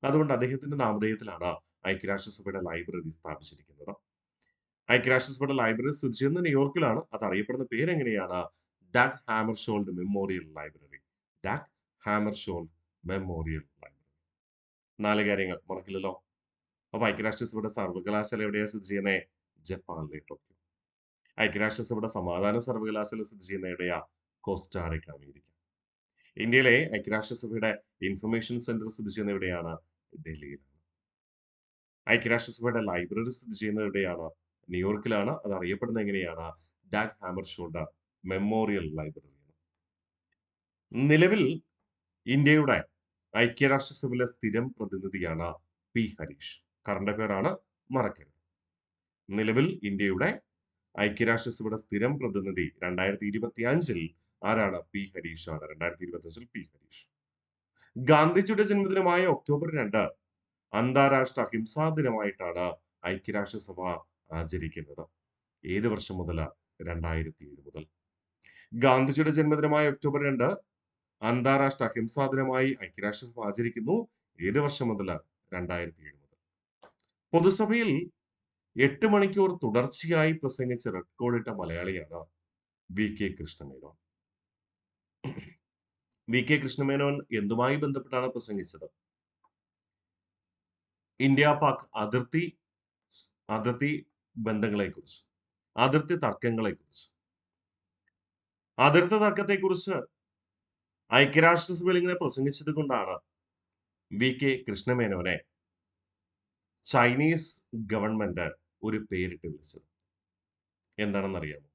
അതുകൊണ്ട് അദ്ദേഹത്തിന്റെ നാമധേയത്തിലാണ് ഐക്യരാഷ്ട്രസഭയുടെ ലൈബ്രറി സ്ഥാപിച്ചിരിക്കുന്നത്. ഐക്യരാഷ്ട്രസഭയുടെ ലൈബ്രറി സ്ഥിതി ചെയ്യുന്നത് ന്യൂയോർക്കിലാണ്. അത് അറിയപ്പെടുന്ന പേര് എങ്ങനെയാണ്? ഡാഗ് Hammarskjöld memorial library. ഡാഗ് Hammarskjöld memorial library. 4 കാര്യങ്ങൾ മറക്കില്ലല്ലോ. അപ്പൊ ഐക്യരാഷ്ട്രസഭയുടെ സർവകലാശാല എവിടെയാണ് സ്ഥിതി ചെയ്യുന്നത്? ജപ്പാനിലെ ടോക്കിയോ. ഐക്യരാഷ്ട്രസഭയുടെ സമാധാന സർവകലാശാല സ്ഥിതി ചെയ്യുന്ന എവിടെയാ? Costa Rica, America. ഇന്ത്യയിലെ ഐക്യരാഷ്ട്രസഭയുടെ ഇൻഫർമേഷൻ സെന്റർ സ്ഥിതി ചെയ്യുന്ന എവിടെയാണ്? ഡൽഹിയിലാണ്. ഐക്യരാഷ്ട്രസഭയുടെ ലൈബ്രറി സ്ഥിതി ചെയ്യുന്നത് എവിടെയാണ്? ന്യൂയോർക്കിലാണ്. അത് അറിയപ്പെടുന്നത് എങ്ങനെയാണ്? ഡാഗ് ഹാമർഷോൾഡ് മെമ്മോറിയൽ ലൈബ്രറി. നിലവിൽ ഇന്ത്യയുടെ ഐക്യരാഷ്ട്രസഭയിലെ സ്ഥിരം പ്രതിനിധിയാണ് പി ഹരീഷ്. കറണ്ട് അഫയറാണ്, മറക്കരുത്. നിലവിൽ ഇന്ത്യയുടെ ഐക്യരാഷ്ട്രസഭയുടെ സ്ഥിരം പ്രതിനിധി 2025 ആരാണ്? പി ഹരീഷ് ആണ്. 2025 പി ഹരീഷ്. ഗാന്ധിജിയുടെ ജന്മദിനമായ ഒക്ടോബർ 2 അന്താരാഷ്ട്ര അഹിംസാ ദിനമായിട്ടാണ് ഐക്യരാഷ്ട്രസഭ ആചരിക്കുന്നത്. ഏത് വർഷം മുതൽ? 2007 മുതൽ. ഗാന്ധിജിയുടെ ജന്മദിനമായ ഒക്ടോബർ 2 അന്താരാഷ്ട്ര അഹിംസാ ദിനമായി ഐക്യരാഷ്ട്രസഭ ആചരിക്കുന്നു. ഏത് വർഷം മുതൽ? 2007 മുതൽ. പൊതുസഭയിൽ 8 മണിക്കൂർ തുടർച്ചയായി പ്രസംഗിച്ച് റെക്കോർഡിട്ട മലയാളിയാണ് V K Krishna Menon. V K Krishna Menon എന്തുമായി ബന്ധപ്പെട്ടാണ് പ്രസംഗിച്ചത്? ഇന്ത്യ പാക് അതിർത്തി ബന്ധങ്ങളെക്കുറിച്ച്, അതിർത്തി തർക്കങ്ങളെക്കുറിച്ച്. അതിർത്തി തർക്കത്തെക്കുറിച്ച് ഐക്യരാഷ്ട്രസഭയിൽ ഇങ്ങനെ പ്രസംഗിച്ചത് കൊണ്ടാണ് വി കെ കൃഷ്ണമേനോനെ ചൈനീസ് ഗവൺമെന്റ് ഒരു പേരിട്ട് വിളിച്ചത്. എന്താണെന്ന് അറിയാമോ?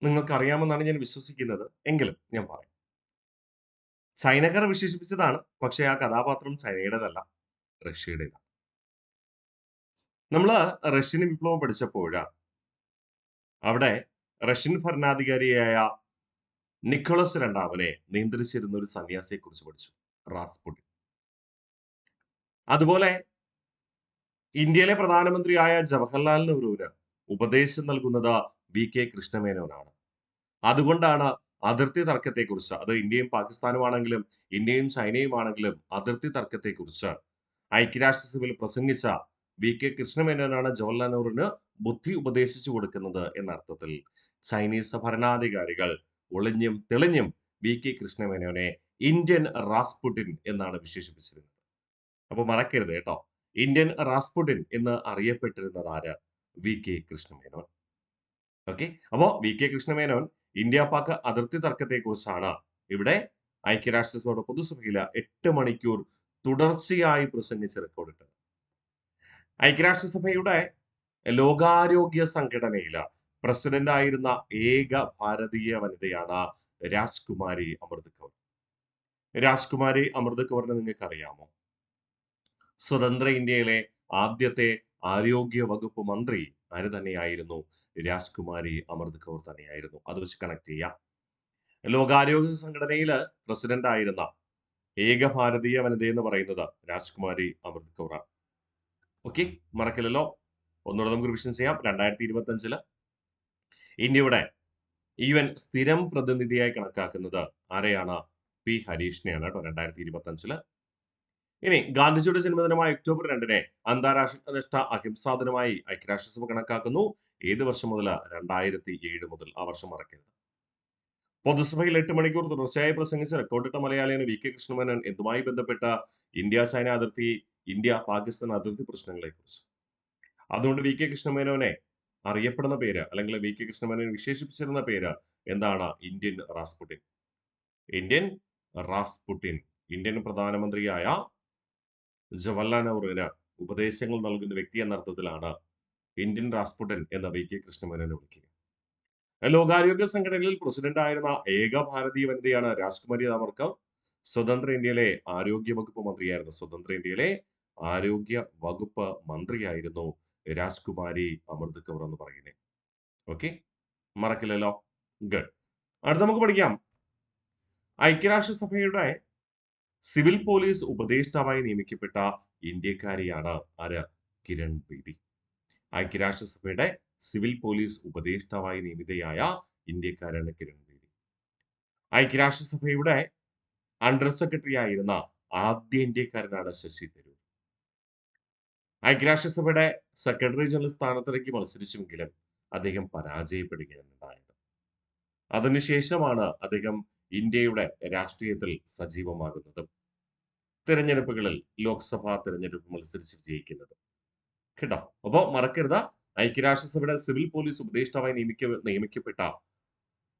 നിങ്ങൾക്ക് അറിയാമെന്നാണ് ഞാൻ വിശ്വസിക്കുന്നത്. എങ്കിലും ഞാൻ പറയാം. ചൈനക്കാർ വിശേഷിപ്പിച്ചതാണ്. പക്ഷേ ആ കഥാപാത്രം ചൈനയുടേതല്ല, റഷ്യയുടേതാണ്. നമ്മള് റഷ്യൻ വിപ്ലവം പഠിച്ചപ്പോഴ് അവിടെ റഷ്യൻ ഭരണാധികാരിയായ നിക്കോളസ് രണ്ടാമനെ നിയന്ത്രിച്ചിരുന്ന ഒരു സന്യാസിയെ കുറിച്ച് പഠിച്ചു, റാസ്പുട്ടിൻ. അതുപോലെ ഇന്ത്യയിലെ പ്രധാനമന്ത്രിയായ ജവഹർലാൽ നെഹ്റുവിന് ഉപദേശം നൽകുന്നത് വി കെ കൃഷ്ണമേനോനാണ്. അതുകൊണ്ടാണ് അതിർത്തി തർക്കത്തെക്കുറിച്ച്, അത് ഇന്ത്യയും പാകിസ്ഥാനുമാണെങ്കിലും ഇന്ത്യയും ചൈനയുമാണെങ്കിലും അതിർത്തി തർക്കത്തെക്കുറിച്ച് ഐക്യരാഷ്ട്രസഭയിൽ പ്രസംഗിച്ച വി കെ കൃഷ്ണമേനോനാണ് ജവഹർലാൽ നെഹ്റുവിന് ബുദ്ധി ഉപദേശിച്ചു കൊടുക്കുന്നത് എന്ന അർത്ഥത്തിൽ ചൈനീസ് ഭരണാധികാരികൾ ഒളിഞ്ഞും തെളിഞ്ഞും വി കെ കൃഷ്ണമേനോനെ ഇന്ത്യൻ റാസ്പുട്ടിൻ എന്നാണ് വിശേഷിപ്പിച്ചിരുന്നത്. അപ്പൊ മറക്കരുത് കേട്ടോ, ഇന്ത്യൻ റാസ്പുട്ടിൻ എന്ന് അറിയപ്പെട്ടിരുന്നത് ആര്? V K Krishna Menon. ഓക്കെ, അപ്പോ V K Krishna Menon India Pak അതിർത്തി തർക്കത്തെക്കുറിച്ചാണ് ഇവിടെ ഐക്യരാഷ്ട്രസഭയുടെ പൊതുസഭയിൽ 8 മണിക്കൂർ തുടർച്ചയായി പ്രസംഗിച്ച് റെക്കോർഡിട്ടത്. ഐക്യരാഷ്ട്രസഭയുടെ ലോകാരോഗ്യ സംഘടനയില് പ്രസിഡന്റ് ആയിരുന്ന ഏക ഭാരതീയ വനിതയാണ് രാജ്കുമാരി അമൃത് കൗർ. രാജ്കുമാരി അമൃത് കൗറിനെ നിങ്ങൾക്ക് അറിയാമോ? സ്വതന്ത്ര ഇന്ത്യയിലെ ആദ്യത്തെ ആരോഗ്യ വകുപ്പ് മന്ത്രി ആര് തന്നെയായിരുന്നു? രാജ്കുമാരി അമൃത് കൗർ തന്നെയായിരുന്നു. അത് വെച്ച് കണക്ട് ചെയ്യാം. ലോകാരോഗ്യ സംഘടനയില് പ്രസിഡന്റ് ആയിരുന്ന ഏക ഭാരതീയ വനിത എന്ന് പറയുന്നത് രാജ്കുമാരി അമൃത് കൗറാണ്. ഓക്കെ, മറക്കില്ലല്ലോ. ഒന്നുകൂടെ നമുക്ക് റിവിഷൻ ചെയ്യാം. 2025 ഇന്ത്യയുടെ UN സ്ഥിരം പ്രതിനിധിയായി കണക്കാക്കുന്നത് ആരെയാണ്? പി ഹരീഷിനെയാണ് കേട്ടോ, 2025. ഇനി ഗാന്ധിജിയുടെ ജന്മദിനമായ ഒക്ടോബർ 2 അന്താരാഷ്ട്ര അഹിംസാ ദിനമായി ഐക്യരാഷ്ട്രസഭ കണക്കാക്കുന്നു. ഏത് വർഷം മുതൽ? 2007 മുതൽ. ആ വർഷം മറക്കരുത്. പൊതുസഭയിൽ 8 മണിക്കൂർ തുടർച്ചയായി പ്രസംഗിച്ച് റെക്കോർഡിട്ട മലയാളിയാണ് വി കെ കൃഷ്ണമേനോൻ. എന്തുമായി ബന്ധപ്പെട്ട? ഇന്ത്യ ചൈന അതിർത്തി, ഇന്ത്യ പാകിസ്ഥാൻ അതിർത്തി പ്രശ്നങ്ങളെ കുറിച്ച്. അതുകൊണ്ട് വി കെ കൃഷ്ണമേനോനെ അറിയപ്പെടുന്ന പേര്, അല്ലെങ്കിൽ വി കെ കൃഷ്ണമേനോനെ വിശേഷിപ്പിച്ചിരുന്ന പേര് എന്താണ്? Indian Rasputin. Indian Rasputin. Indian പ്രധാനമന്ത്രിയായ ജവഹർലാൽ നെഹ്റുവിന് ഉപദേശങ്ങൾ നൽകുന്ന വ്യക്തി എന്ന അർത്ഥത്തിലാണ് ഇന്ത്യൻ റാസ്പുട്ടിൻ എന്ന വി കെ കൃഷ്ണമേനോനെ വിളിക്കുക. ലോകാരോഗ്യ സംഘടനയിൽ പ്രസിഡന്റ് ആയിരുന്ന ഏക ഭാരതീയ വനിതയാണ് രാജ്കുമാരി അമൃത് കൗർ. സ്വതന്ത്ര ഇന്ത്യയിലെ ആരോഗ്യ വകുപ്പ് മന്ത്രിയായിരുന്നു. സ്വതന്ത്ര ഇന്ത്യയിലെ ആരോഗ്യ വകുപ്പ് മന്ത്രിയായിരുന്നു രാജ്കുമാരി അമൃത് കൗർ എന്ന് പറയുന്നത്. ഓക്കെ, മറക്കില്ലല്ലോ. ഗഡ്. അടുത്ത നമുക്ക് പഠിക്കാം. ഐക്യരാഷ്ട്രസഭയുടെ സിവിൽ പോലീസ് ഉപദേഷ്ടാവായി നിയമിക്കപ്പെട്ട ഇന്ത്യക്കാരിയാണ് ആര്? കിരൺ ബേദി. ഐക്യരാഷ്ട്രസഭയുടെ സിവിൽ പോലീസ് ഉപദേഷ്ടാവായി നിയമിതയായ ഇന്ത്യക്കാരാണ് കിരൺ ബേദി. ഐക്യരാഷ്ട്രസഭയുടെ അണ്ടർ സെക്രട്ടറി ആയിരുന്ന ആദ്യ ഇന്ത്യക്കാരനാണ് ശശി തരൂർ. ഐക്യരാഷ്ട്രസഭയുടെ സെക്രട്ടറി ജനറൽ സ്ഥാനത്തേക്ക് മത്സരിച്ചുവെങ്കിലും അദ്ദേഹം പരാജയപ്പെടുകയാണ് ഉണ്ടായത്. അതിനുശേഷമാണ് അദ്ദേഹം ഇന്ത്യയുടെ രാഷ്ട്രീയത്തിൽ സജീവമാകുന്നത്, തിരഞ്ഞെടുപ്പുകളിൽ ലോക്സഭാ തിരഞ്ഞെടുപ്പ് മത്സരിച്ച് വിജയിക്കുന്നത്. കേട്ടോ, അപ്പോ മറക്കരുത്, ഐക്യരാഷ്ട്രസഭയുടെ സിവിൽ പോലീസ് ഉപദേഷ്ടാവായി നിയമിക്കപ്പെട്ട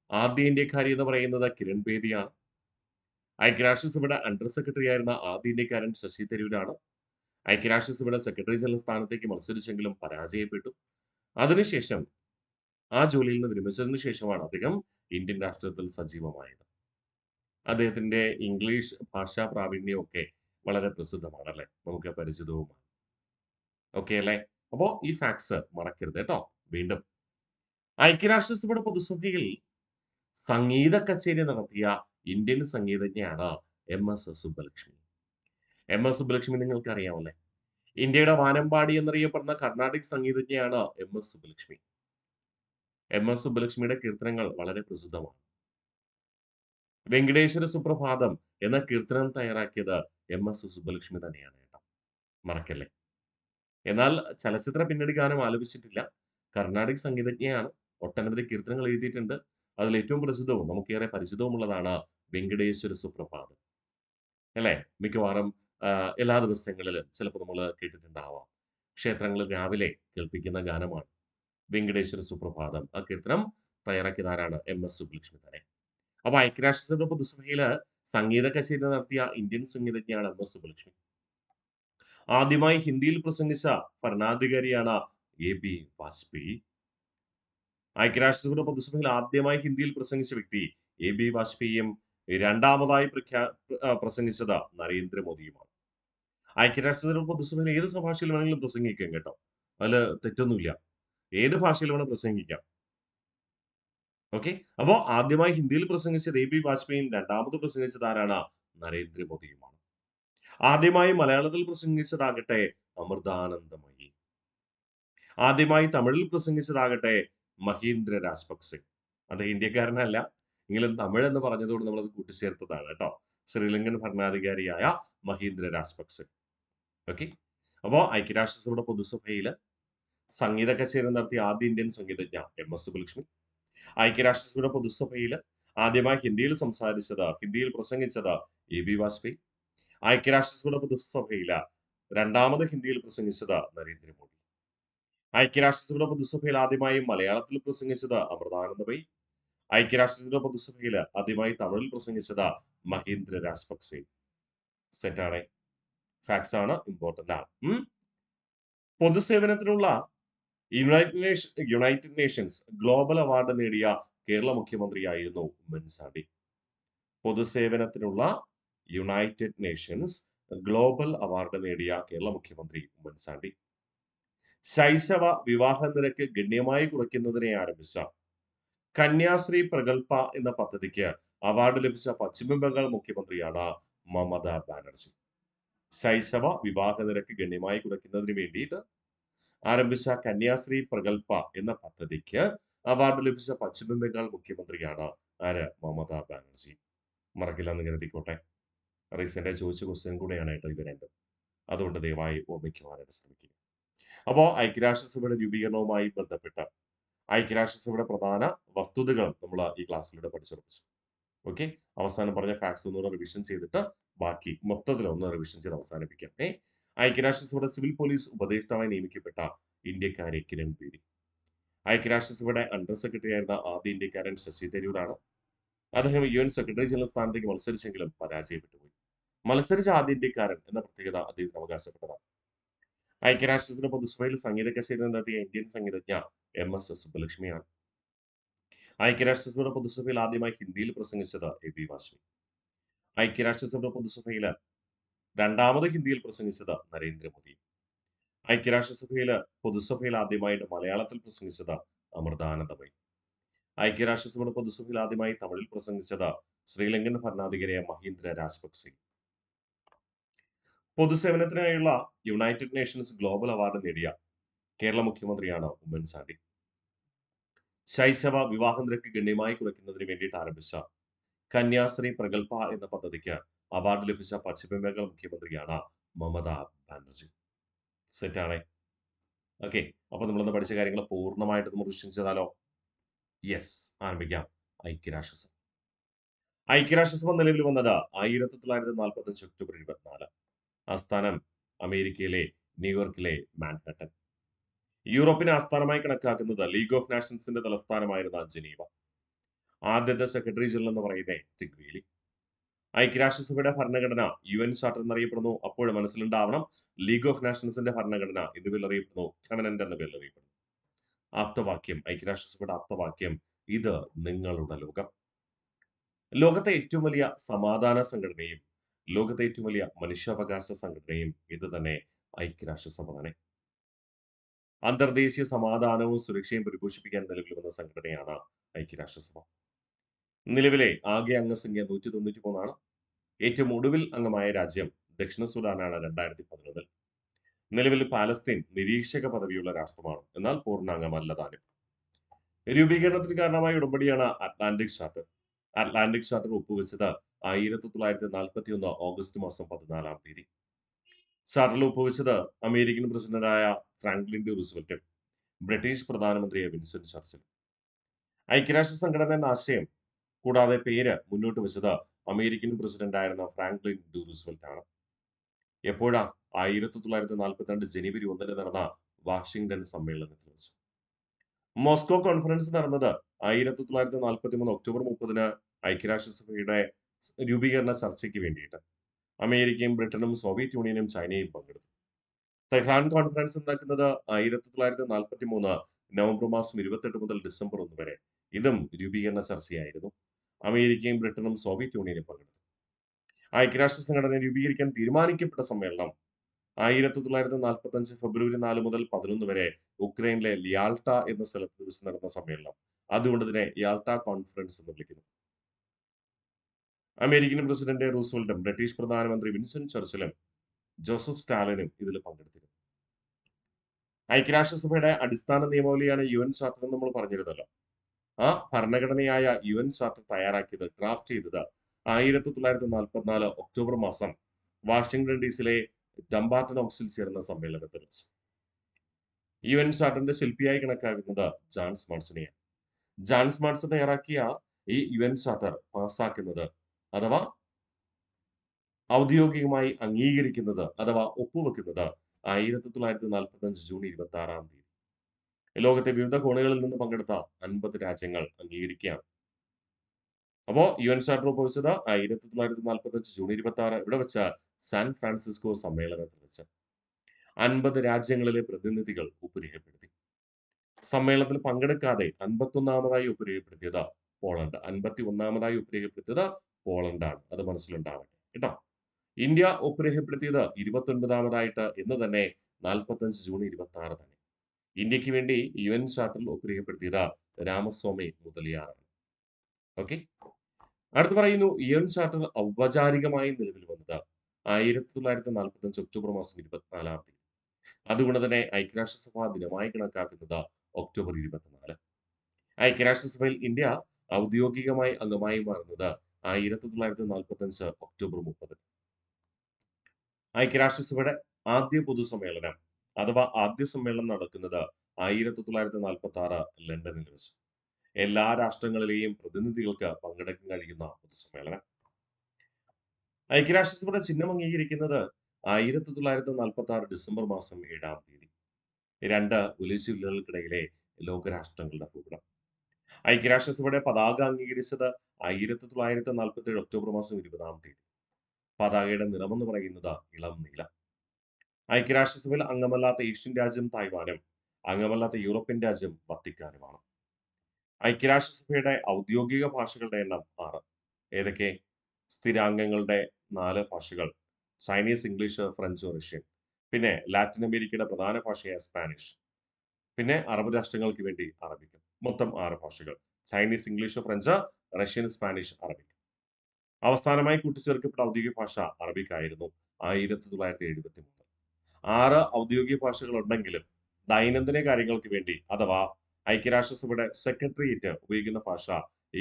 ആദ്യ ഇന്ത്യക്കാരി എന്ന് പറയുന്നത് കിരൺ ബേദിയാണ്. ഐക്യരാഷ്ട്രസഭയുടെ അണ്ടർ സെക്രട്ടറി ആയിരുന്ന ആദ്യ ഇന്ത്യക്കാരൻ ശശി തരൂരാണ്. ഐക്യരാഷ്ട്രസഭയുടെ സെക്രട്ടറി ജനറൽ സ്ഥാനത്തേക്ക് മത്സരിച്ചെങ്കിലും പരാജയപ്പെട്ടു. അതിനുശേഷം ആ ജോലിയിൽ നിന്ന് വിരമിച്ചതിനു ശേഷമാണ് അദ്ദേഹം ഇന്ത്യൻ രാഷ്ട്രീയത്തിൽ സജീവമായത്. അദ്ദേഹത്തിന്റെ ഇംഗ്ലീഷ് ഭാഷാ പ്രാവീണ്യമൊക്കെ വളരെ പ്രസിദ്ധമാണ് അല്ലെ, നമുക്ക് പരിചിതവുമാണ്. ഓക്കെ അല്ലെ? അപ്പോ ഈ ഫാക്ട്സ് മറക്കരുത് കേട്ടോ. വീണ്ടും ഐക്യരാഷ്ട്രസഭയുടെ പൊതുസഭയിൽ സംഗീത കച്ചേരി നടത്തിയ ഇന്ത്യൻ സംഗീതജ്ഞയാണ് എം.എസ്. സുബ്ബലക്ഷ്മി. എം.എസ്. സുബ്ബലക്ഷ്മി നിങ്ങൾക്ക് അറിയാമല്ലേ? ഇന്ത്യയുടെ വാനമ്പാടി എന്നറിയപ്പെടുന്ന കർണാടിക് സംഗീതജ്ഞയാണ് എം.എസ്. സുബ്ബലക്ഷ്മി. എം.എസ്. സുബ്ബലക്ഷ്മിയുടെ കീർത്തനങ്ങൾ വളരെ പ്രസിദ്ധമാണ്. വെങ്കടേശ്വര സുപ്രഭാതം എന്ന കീർത്തനം തയ്യാറാക്കിയത് എം.എസ്. സുബ്ബലക്ഷ്മി തന്നെയാണ് കേട്ടോ. മറക്കല്ലേ. എന്നാൽ ചലച്ചിത്ര പിന്നണി ഗാനം ആലപിച്ചിട്ടില്ല. കർണാടിക് സംഗീതജ്ഞയാണ്. ഒട്ടനവധി കീർത്തനങ്ങൾ എഴുതിയിട്ടുണ്ട്. അതിൽ ഏറ്റവും പ്രസിദ്ധവും നമുക്കേറെ പരിചിതവുമുള്ളതാണ് വെങ്കടേശ്വര സുപ്രഭാതം. അല്ലേ? മിക്കവാറും എല്ലാ ദിവസങ്ങളിലും ചിലപ്പോൾ നമ്മൾ കേട്ടിട്ടുണ്ടാവാം. ക്ഷേത്രങ്ങളിൽ രാവിലെ കേൾപ്പിക്കുന്ന ഗാനമാണ് വെങ്കടേശ്വര സുപ്രഭാതം. ആ കീർത്തനം തയ്യാറാക്കിയത് ആരാണ്? എം.എസ്. സുബ്ബലക്ഷ്മി തന്നെ. അപ്പൊ ഐക്യരാഷ്ട്രസഭയുടെ പൊതുസഭയില് സംഗീത കച്ചേരി നടത്തിയ ഇന്ത്യൻ സംഗീതജ്ഞയാണ് എം.എസ്. സുബ്ബലക്ഷ്മി. ആദ്യമായി ഹിന്ദിയിൽ പ്രസംഗിച്ച ഭരണാധികാരിയാണ് എ.ബി. വാജ്പേയി. ഐക്യരാഷ്ട്രസഭയുടെ പൊതുസഭയിൽ ആദ്യമായി ഹിന്ദിയിൽ പ്രസംഗിച്ച വ്യക്തി എ.ബി. വാജ്പേയിയും രണ്ടാമതായി പ്രസംഗിച്ചത് നരേന്ദ്രമോദിയുമാണ്. ഐക്യരാഷ്ട്രസഭയുടെ പൊതുസഭയിൽ ഏത് ഭാഷയിൽ വേണമെങ്കിലും പ്രസംഗിക്കാം കേട്ടോ. അതില് തെറ്റൊന്നുമില്ല. ഏത് ഭാഷയിൽ വേണം പ്രസംഗിക്കാം. ഓക്കെ. അപ്പോ ആദ്യമായി ഹിന്ദിയിൽ പ്രസംഗിച്ചത് എ.ബി. വാജ്പേയിയും രണ്ടാമത് പ്രസംഗിച്ചത് ആരാണ്? നരേന്ദ്രമോദിയുമാണ്. ആദ്യമായി മലയാളത്തിൽ പ്രസംഗിച്ചതാകട്ടെ അമൃതാനന്ദമയി. ആദ്യമായി തമിഴിൽ പ്രസംഗിച്ചതാകട്ടെ മഹീന്ദ്ര രാജപക്സെ. അദ്ദേഹം ഇന്ത്യക്കാരനല്ല. എങ്കിലും തമിഴ് എന്ന് പറഞ്ഞതോട് നമ്മളത് കൂട്ടിച്ചേർത്തതാണ് കേട്ടോ. ശ്രീലങ്കൻ ഭരണാധികാരിയായ മഹീന്ദ്ര രാജപക്സെ. ഓക്കെ. അപ്പോ ഐക്യരാഷ്ട്രസഭയുടെ പൊതുസഭയില് സംഗീത കച്ചേരി നടത്തിയ ആദ്യ ഇന്ത്യൻ സംഗീതജ്ഞ എം.എസ്. സുബ്ബലക്ഷ്മി. ഐക്യരാഷ്ട്രസഭയുടെ പൊതുസഭയില് ആദ്യമായി ഹിന്ദിയിൽ പ്രസംഗിച്ചത് എ.ബി. വാജ്പേയി. ഐക്യരാഷ്ട്രസഭയുടെ പൊതുസഭയില് രണ്ടാമത് ഹിന്ദിയിൽ പ്രസംഗിച്ചത് നരേന്ദ്രമോദി. ഐക്യരാഷ്ട്രസഭയുടെ പൊതുസഭയിൽ ആദ്യമായി മലയാളത്തിൽ പ്രസംഗിച്ചത് അമൃതാനന്ദമയി. ഐക്യരാഷ്ട്രസഭയുടെ പൊതുസഭയിൽ ആദ്യമായി തമിഴിൽ പ്രസംഗിച്ചത് മഹീന്ദ്ര രാജപക്സെ. സെറ്റാണ്. ഫാക്ട്സ് ആണ്, ഇമ്പോർട്ടന്റ് ആണ്. പൊതുസേവനത്തിനുള്ള യുണൈറ്റഡ് നേഷൻസ് ഗ്ലോബൽ അവാർഡ് നേടിയ കേരള മുഖ്യമന്ത്രിയായിരുന്നു ഉമ്മൻചാണ്ടി. പൊതുസേവനത്തിനുള്ള യുണൈറ്റഡ് നേഷൻസ് ഗ്ലോബൽ അവാർഡ് നേടിയ കേരള മുഖ്യമന്ത്രി ഉമ്മൻചാണ്ടി. ശൈശവ വിവാഹ നിരക്ക് ഗണ്യമായി കുറയ്ക്കുന്നതിനെ ആരംഭിച്ച കന്യാശ്രീ പ്രഗൽഭ എന്ന പദ്ധതിക്ക് അവാർഡ് ലഭിച്ച പശ്ചിമ ബംഗാൾ മുഖ്യമന്ത്രിയാണ് മമതാ ബാനർജി. ശൈശവ വിവാഹ നിരക്ക് ഗണ്യമായി കുറയ്ക്കുന്നതിന് വേണ്ടിയിട്ട് ആരംഭിച്ച കന്യാശ്രീ പ്രഗൽഭ എന്ന പദ്ധതിക്ക് അവാർഡ് ലഭിച്ച പശ്ചിമ ബംഗാൾ മുഖ്യമന്ത്രിയാണ് ആര്? മമതാ ബാനർജി. മറക്കില്ല എന്ന് കരുതിക്കോട്ടെ. റീസെന്റ് ചോദിച്ച ക്വസ്റ്റ്യൻ കൂടെയാണ് കേട്ടോ ഇത് രണ്ടും. അതുകൊണ്ട് ദയവായി ഓർമ്മിക്കുവാനായിട്ട് ശ്രമിക്കുക. അപ്പോൾ ഐക്യരാഷ്ട്രസഭയുടെ രൂപീകരണവുമായി ബന്ധപ്പെട്ട ഐക്യരാഷ്ട്രസഭയുടെ പ്രധാന വസ്തുതകൾ നമ്മൾ ഈ ക്ലാസ്സിലൂടെ പഠിച്ചുറപ്പിച്ചു. ഓക്കെ. അവസാനം പറഞ്ഞ ഫാക്ട്സ് ഒന്നുകൂടെ റിവിഷൻ ചെയ്തിട്ട് ബാക്കി മൊത്തത്തിൽ ഒന്ന് റിവിഷൻ ചെയ്ത് അവസാനിപ്പിക്കാം. ഐക്യരാഷ്ട്രസഭയുടെ സിവിൽ പോലീസ് ഉപദേഷ്ടാവായി നിയമിക്കപ്പെട്ട ഇന്ത്യക്കാരി കിരൺ ബേദി. ഐക്യരാഷ്ട്രസഭയുടെ അണ്ടർ സെക്രട്ടറി ആയിരുന്ന ആദ്യ ഇന്ത്യക്കാരൻ ശശി തരൂരാണ്. അദ്ദേഹം UN സെക്രട്ടറി ജനറൽ സ്ഥാനത്തേക്ക് മത്സരിച്ചെങ്കിലും പരാജയപ്പെട്ടു പോയി. മത്സരിച്ച ആദ്യ ഇന്ത്യക്കാരൻ എന്ന പ്രത്യേകത അദ്ദേഹത്തിന് അവകാശപ്പെട്ടതാണ്. ഐക്യരാഷ്ട്രസഭയുടെ പൊതുസഭയിൽ സംഗീത കച്ചേരി നടത്തിയ ഇന്ത്യൻ സംഗീതജ്ഞ എം.എസ്. സുബ്ബലക്ഷ്മിയാണ്. ഐക്യരാഷ്ട്രസഭയുടെ പൊതുസഭയിൽ ആദ്യമായി ഹിന്ദിയിൽ പ്രസംഗിച്ചത് എ.ബി. വാജ്പേയി. ഐക്യരാഷ്ട്രസഭയുടെ പൊതുസഭയിൽ രണ്ടാമത് ഹിന്ദിയിൽ പ്രസംഗിച്ചത് നരേന്ദ്രമോദി. പൊതുസഭയിൽ ആദ്യമായിട്ട് മലയാളത്തിൽ പ്രസംഗിച്ചത് അമൃതാനന്ദമയി. ഐക്യരാഷ്ട്രസഭയുടെ പൊതുസഭയിൽ ആദ്യമായി തമിഴിൽ പ്രസംഗിച്ചത് ശ്രീലങ്കൻ ഭരണാധികാരിയായ മഹീന്ദ്ര രാജപക്സെ. പൊതുസേവനത്തിനായുള്ള യുണൈറ്റഡ് നേഷൻസ് ഗ്ലോബൽ അവാർഡ് നേടിയ കേരള മുഖ്യമന്ത്രിയാണ് ഉമ്മൻചാണ്ടി. ശൈശവ വിവാഹ നിരക്ക് ഗണ്യമായി കുറയ്ക്കുന്നതിന് വേണ്ടിയിട്ട് ആരംഭിച്ച കന്യാശ്രീ പ്രഗൽഭ എന്ന പദ്ധതിക്ക് അവാർഡ് ലഭിച്ച പശ്ചിമ ബംഗാൾ മുഖ്യമന്ത്രിയാണ് മമതാ ബാനർജി. സെറ്റാണേ. ഓക്കെ. അപ്പൊ നമ്മളിന്ന് പഠിച്ച കാര്യങ്ങൾ പൂർണ്ണമായിട്ട് നമ്മൾ റിവിഷൻ ചെയ്താലോ? യെസ്, ആരംഭിക്കാം. ഐക്യരാഷ്ട്രസഭ. ഐക്യരാഷ്ട്രസഭ നിലവിൽ വന്നത് 1945 ഒക്ടോബർ 24. ആസ്ഥാനം അമേരിക്കയിലെ ന്യൂയോർക്കിലെ മാൻഹട്ടൻ. യൂറോപ്പിനെ ആസ്ഥാനമായി കണക്കാക്കുന്നത് ലീഗ് ഓഫ് നാഷൻസിന്റെ തലസ്ഥാനമായിരുന്ന ജനീവ. ആദ്യത്തെ സെക്രട്ടറി ജനറൽ എന്ന് പറയുന്നത് ടിഗ്വേലി. ഐക്യരാഷ്ട്രസഭയുടെ ഭരണഘടന UN ചാർട്ടർ എന്നറിയപ്പെടുന്നു. അപ്പോൾ മനസ്സിലുണ്ടാവണം ലീഗ് ഓഫ് നാഷൻസിന്റെ ഭരണഘടന എന്ന പേരിൽ അറിയപ്പെടുന്നു, കവനന്റ് എന്ന പേരിൽ അറിയപ്പെടുന്നു. ആപ്തവാക്യം, ഐക്യരാഷ്ട്രസഭയുടെ ആപ്തവാക്യം, ഇത് നിങ്ങളുടെ ലോകം. ലോകത്തെ ഏറ്റവും വലിയ സമാധാന സംഘടനയും ലോകത്തെ ഏറ്റവും വലിയ മനുഷ്യാവകാശ സംഘടനയും ഇത് തന്നെ ഐക്യരാഷ്ട്രസഭ തന്നെ. അന്തർദേശീയ സമാധാനവും സുരക്ഷയും പരിപോഷിപ്പിക്കാൻ നിലവിൽ വന്ന സംഘടനയാണ് ഐക്യരാഷ്ട്രസഭ. നിലവിലെ ആകെ അംഗസംഖ്യ 193 ഏറ്റവും ഒടുവിൽ അംഗമായ രാജ്യം ദക്ഷിണ സുഡാനാണ് 2011. നിലവിൽ പാലസ്തീൻ നിരീക്ഷക പദവിയുള്ള രാഷ്ട്രമാണ്, എന്നാൽ പൂർണ്ണാംഗമല്ല താനും. രൂപീകരണത്തിന് കാരണമായ ഉടമ്പടിയാണ് അറ്റ്ലാന്റിക് ചാർട്ടർ. അറ്റ്ലാന്റിക് ചാർട്ടർ ഒപ്പുവെച്ചത് 1941 ഓഗസ്റ്റ് മാസം 14 ചാർട്ടറിൽ ഒപ്പുവെച്ചത് അമേരിക്കൻ പ്രസിഡന്റായ ഫ്രാങ്ക്ലിൻ ഡി റൂസ്വെൽറ്റും ബ്രിട്ടീഷ് പ്രധാനമന്ത്രിയായ വിൻസ്റ്റൺ ചർച്ചിലും. ഐക്യരാഷ്ട്ര സംഘടന എന്ന ആശയം കൂടാതെ പേര് മുന്നോട്ട് വെച്ചത് അമേരിക്കൻ പ്രസിഡന്റായിരുന്ന ഫ്രാങ്ക്ലിൻ ഡി റൂസ്വെൽറ്റ് ആണ്. എപ്പോഴാ? 1942 ജനുവരി 1 നടന്ന വാഷിംഗ്ടൺ സമ്മേളനത്തിൽ വെച്ച്. മോസ്കോ കോൺഫറൻസ് നടന്നത് 1943 ഒക്ടോബർ 30 ഐക്യരാഷ്ട്രസഭയുടെ രൂപീകരണ ചർച്ചയ്ക്ക് വേണ്ടിയിട്ട്. അമേരിക്കയും ബ്രിട്ടനും സോവിയറ്റ് യൂണിയനും ചൈനയും പങ്കെടുത്തു. തെഹ്റാൻ കോൺഫറൻസ് നടക്കുന്നത് 1943 നവംബർ മാസം 28 മുതൽ ഡിസംബർ 1 വരെ. ഇതും രൂപീകരണ ചർച്ചയായിരുന്നു. അമേരിക്കയും ബ്രിട്ടനും സോവിയറ്റ് യൂണിയനും പങ്കെടുത്തു. ഐക്യരാഷ്ട്ര സംഘടന രൂപീകരിക്കാൻ തീരുമാനിക്കപ്പെട്ട സമ്മേളനം 1945 ഫെബ്രുവരി 4 മുതൽ 11 വരെ ഉക്രൈനിലെ യാൾട്ട എന്ന സ്ഥലത്ത് വെച്ച് നടന്ന സമ്മേളനം. അതുകൊണ്ട് ഇതിനെ യാൾട്ട കോൺഫറൻസ് എന്ന് വിളിക്കുന്നു. അമേരിക്കൻ പ്രസിഡന്റ് റൂസ്വെൽറ്റും ബ്രിട്ടീഷ് പ്രധാനമന്ത്രി വിൻസ്റ്റൺ ചർച്ചിലും ജോസഫ് സ്റ്റാലിനും ഇതിൽ പങ്കെടുത്തിരുന്നു. ഐക്യരാഷ്ട്രസഭയുടെ അടിസ്ഥാന നിയമാവലിയാണ് UN ചാർട്ടർ എന്ന് നമ്മൾ പറഞ്ഞിരുന്നല്ലോ. ആ ഭരണഘടനയായ UN ചാർട്ടർ തയ്യാറാക്കിയത്, ഡ്രാഫ്റ്റ് ചെയ്തത് 1944 ഒക്ടോബർ മാസം വാഷിംഗ്ടൺ ഡിസിയിലെ ഡംബാർട്ടൺ ഹൗസിൽ ചേർന്ന സമ്മേളനത്തിൽ വെച്ച്. UN ചാർട്ടറിന്റെ ശില്പിയായി കണക്കാക്കുന്നത് ജാൻ സ്മാർട്സിനെയാണ്. ജാൻ സ്മാർട്സ് തയ്യാറാക്കിയ ഈ UN ചാർട്ടർ പാസ്സാക്കുന്നത് അഥവാ ഔദ്യോഗികമായി അംഗീകരിക്കുന്നത് അഥവാ ഒപ്പുവെക്കുന്നത് 1945 ജൂൺ 26 ലോകത്തെ വിവിധ കോണുകളിൽ നിന്ന് പങ്കെടുത്ത 50 രാജ്യങ്ങൾ അംഗീകരിക്കുകയാണ്. അപ്പോ UN ചാർട്ടർ ഒപ്പുവെച്ചത് 1945 ജൂൺ 26 ഇവിടെ വെച്ച സാൻ ഫ്രാൻസിസ്കോ സമ്മേളനത്തിൽ വെച്ച്. 50 രാജ്യങ്ങളിലെ പ്രതിനിധികൾ ഒപ്പ് രേഖപ്പെടുത്തി. സമ്മേളനത്തിൽ പങ്കെടുക്കാതെ 51ാമതായി ഒപ്പ് രേഖപ്പെടുത്തിയത് പോളണ്ട്. 51ാമതായി ഒപ്പ് രേഖപ്പെടുത്തിയത് പോളണ്ടാണ്. അത് മനസ്സിലുണ്ടാവട്ടെ കേട്ടോ. ഇന്ത്യ ഒപ്പ് രേഖപ്പെടുത്തിയത് 29ാമതായിട്ട് എന്ന് തന്നെ 45 ജൂൺ 26 തന്നെ. ഇന്ത്യക്ക് വേണ്ടി UN ചാർട്ടറിൽ ഒപ്പ് രേഖപ്പെടുത്തിയത് രാമസ്വാമി മുതലിയാറാണ്. ഓക്കെ. അടുത്ത് പറയുന്നു, UN ചാർട്ടർ ഔപചാരികമായി നിലവിൽ വന്നത് 1945 ഒക്ടോബർ മാസം 24 അതുകൊണ്ട് തന്നെ ഐക്യരാഷ്ട്രസഭ ദിനമായി കണക്കാക്കുന്നത് ഒക്ടോബർ 24. ഐക്യരാഷ്ട്രസഭയിൽ ഇന്ത്യ ഔദ്യോഗികമായി അംഗമായി മാറുന്നത് 1945 ഒക്ടോബർ 30. ഐക്യരാഷ്ട്രസഭയുടെ ആദ്യ പൊതുസമ്മേളനം അഥവാ ആദ്യ സമ്മേളനം നടക്കുന്നത് 1946 ലണ്ടനിൽ വെച്ച്. എല്ലാ രാഷ്ട്രങ്ങളിലെയും പ്രതിനിധികൾക്ക് പങ്കെടുക്കാൻ കഴിയുന്ന പൊതുസമ്മേളനം. ഐക്യരാഷ്ട്രസഭയുടെ ചിഹ്നം അംഗീകരിക്കുന്നത് 1946 ഡിസംബർ മാസം 7 രണ്ട് വലിയ ജില്ലകൾക്കിടയിലെ ലോകരാഷ്ട്രങ്ങളുടെ ഭൂപടം. ഐക്യരാഷ്ട്രസഭയുടെ പതാക അംഗീകരിച്ചത് 1947 ഒക്ടോബർ മാസം 20 പതാകയുടെ നിറമെന്ന് പറയുന്നത് ഇളം നീല. ഐക്യരാഷ്ട്രസഭയിൽ അംഗമല്ലാത്ത ഏഷ്യൻ രാജ്യം തായ്വാനും അംഗമല്ലാത്ത യൂറോപ്യൻ രാജ്യം വത്തിക്കാനുമാണ്. ഐക്യരാഷ്ട്രസഭയുടെ ഔദ്യോഗിക ഭാഷകളുടെ എണ്ണം 6. ഏതൊക്കെ? സ്ഥിരാംഗങ്ങളുടെ 4 ഭാഷകൾ: ചൈനീസ്, ഇംഗ്ലീഷ്, ഫ്രഞ്ച്, റഷ്യൻ. പിന്നെ ലാറ്റിൻ അമേരിക്കയുടെ പ്രധാന ഭാഷയായ സ്പാനിഷ്. പിന്നെ അറബ് രാഷ്ട്രങ്ങൾക്ക് വേണ്ടി അറബിക്. മൊത്തം 6 ഭാഷകൾ: Chinese, English, French, Russian, Spanish, Arabic. അവസാനമായി കൂട്ടിച്ചേർക്കപ്പെട്ട ഔദ്യോഗിക ഭാഷ അറബിക് ആയിരുന്നു 1973. 6 ഔദ്യോഗിക ഭാഷകൾ ഉണ്ടെങ്കിലും ദൈനംദിന കാര്യങ്ങൾക്ക് വേണ്ടി അഥവാ ഐക്യരാഷ്ട്രസഭയുടെ സെക്രട്ടേറിയറ്റ് ഉപയോഗിക്കുന്ന ഭാഷ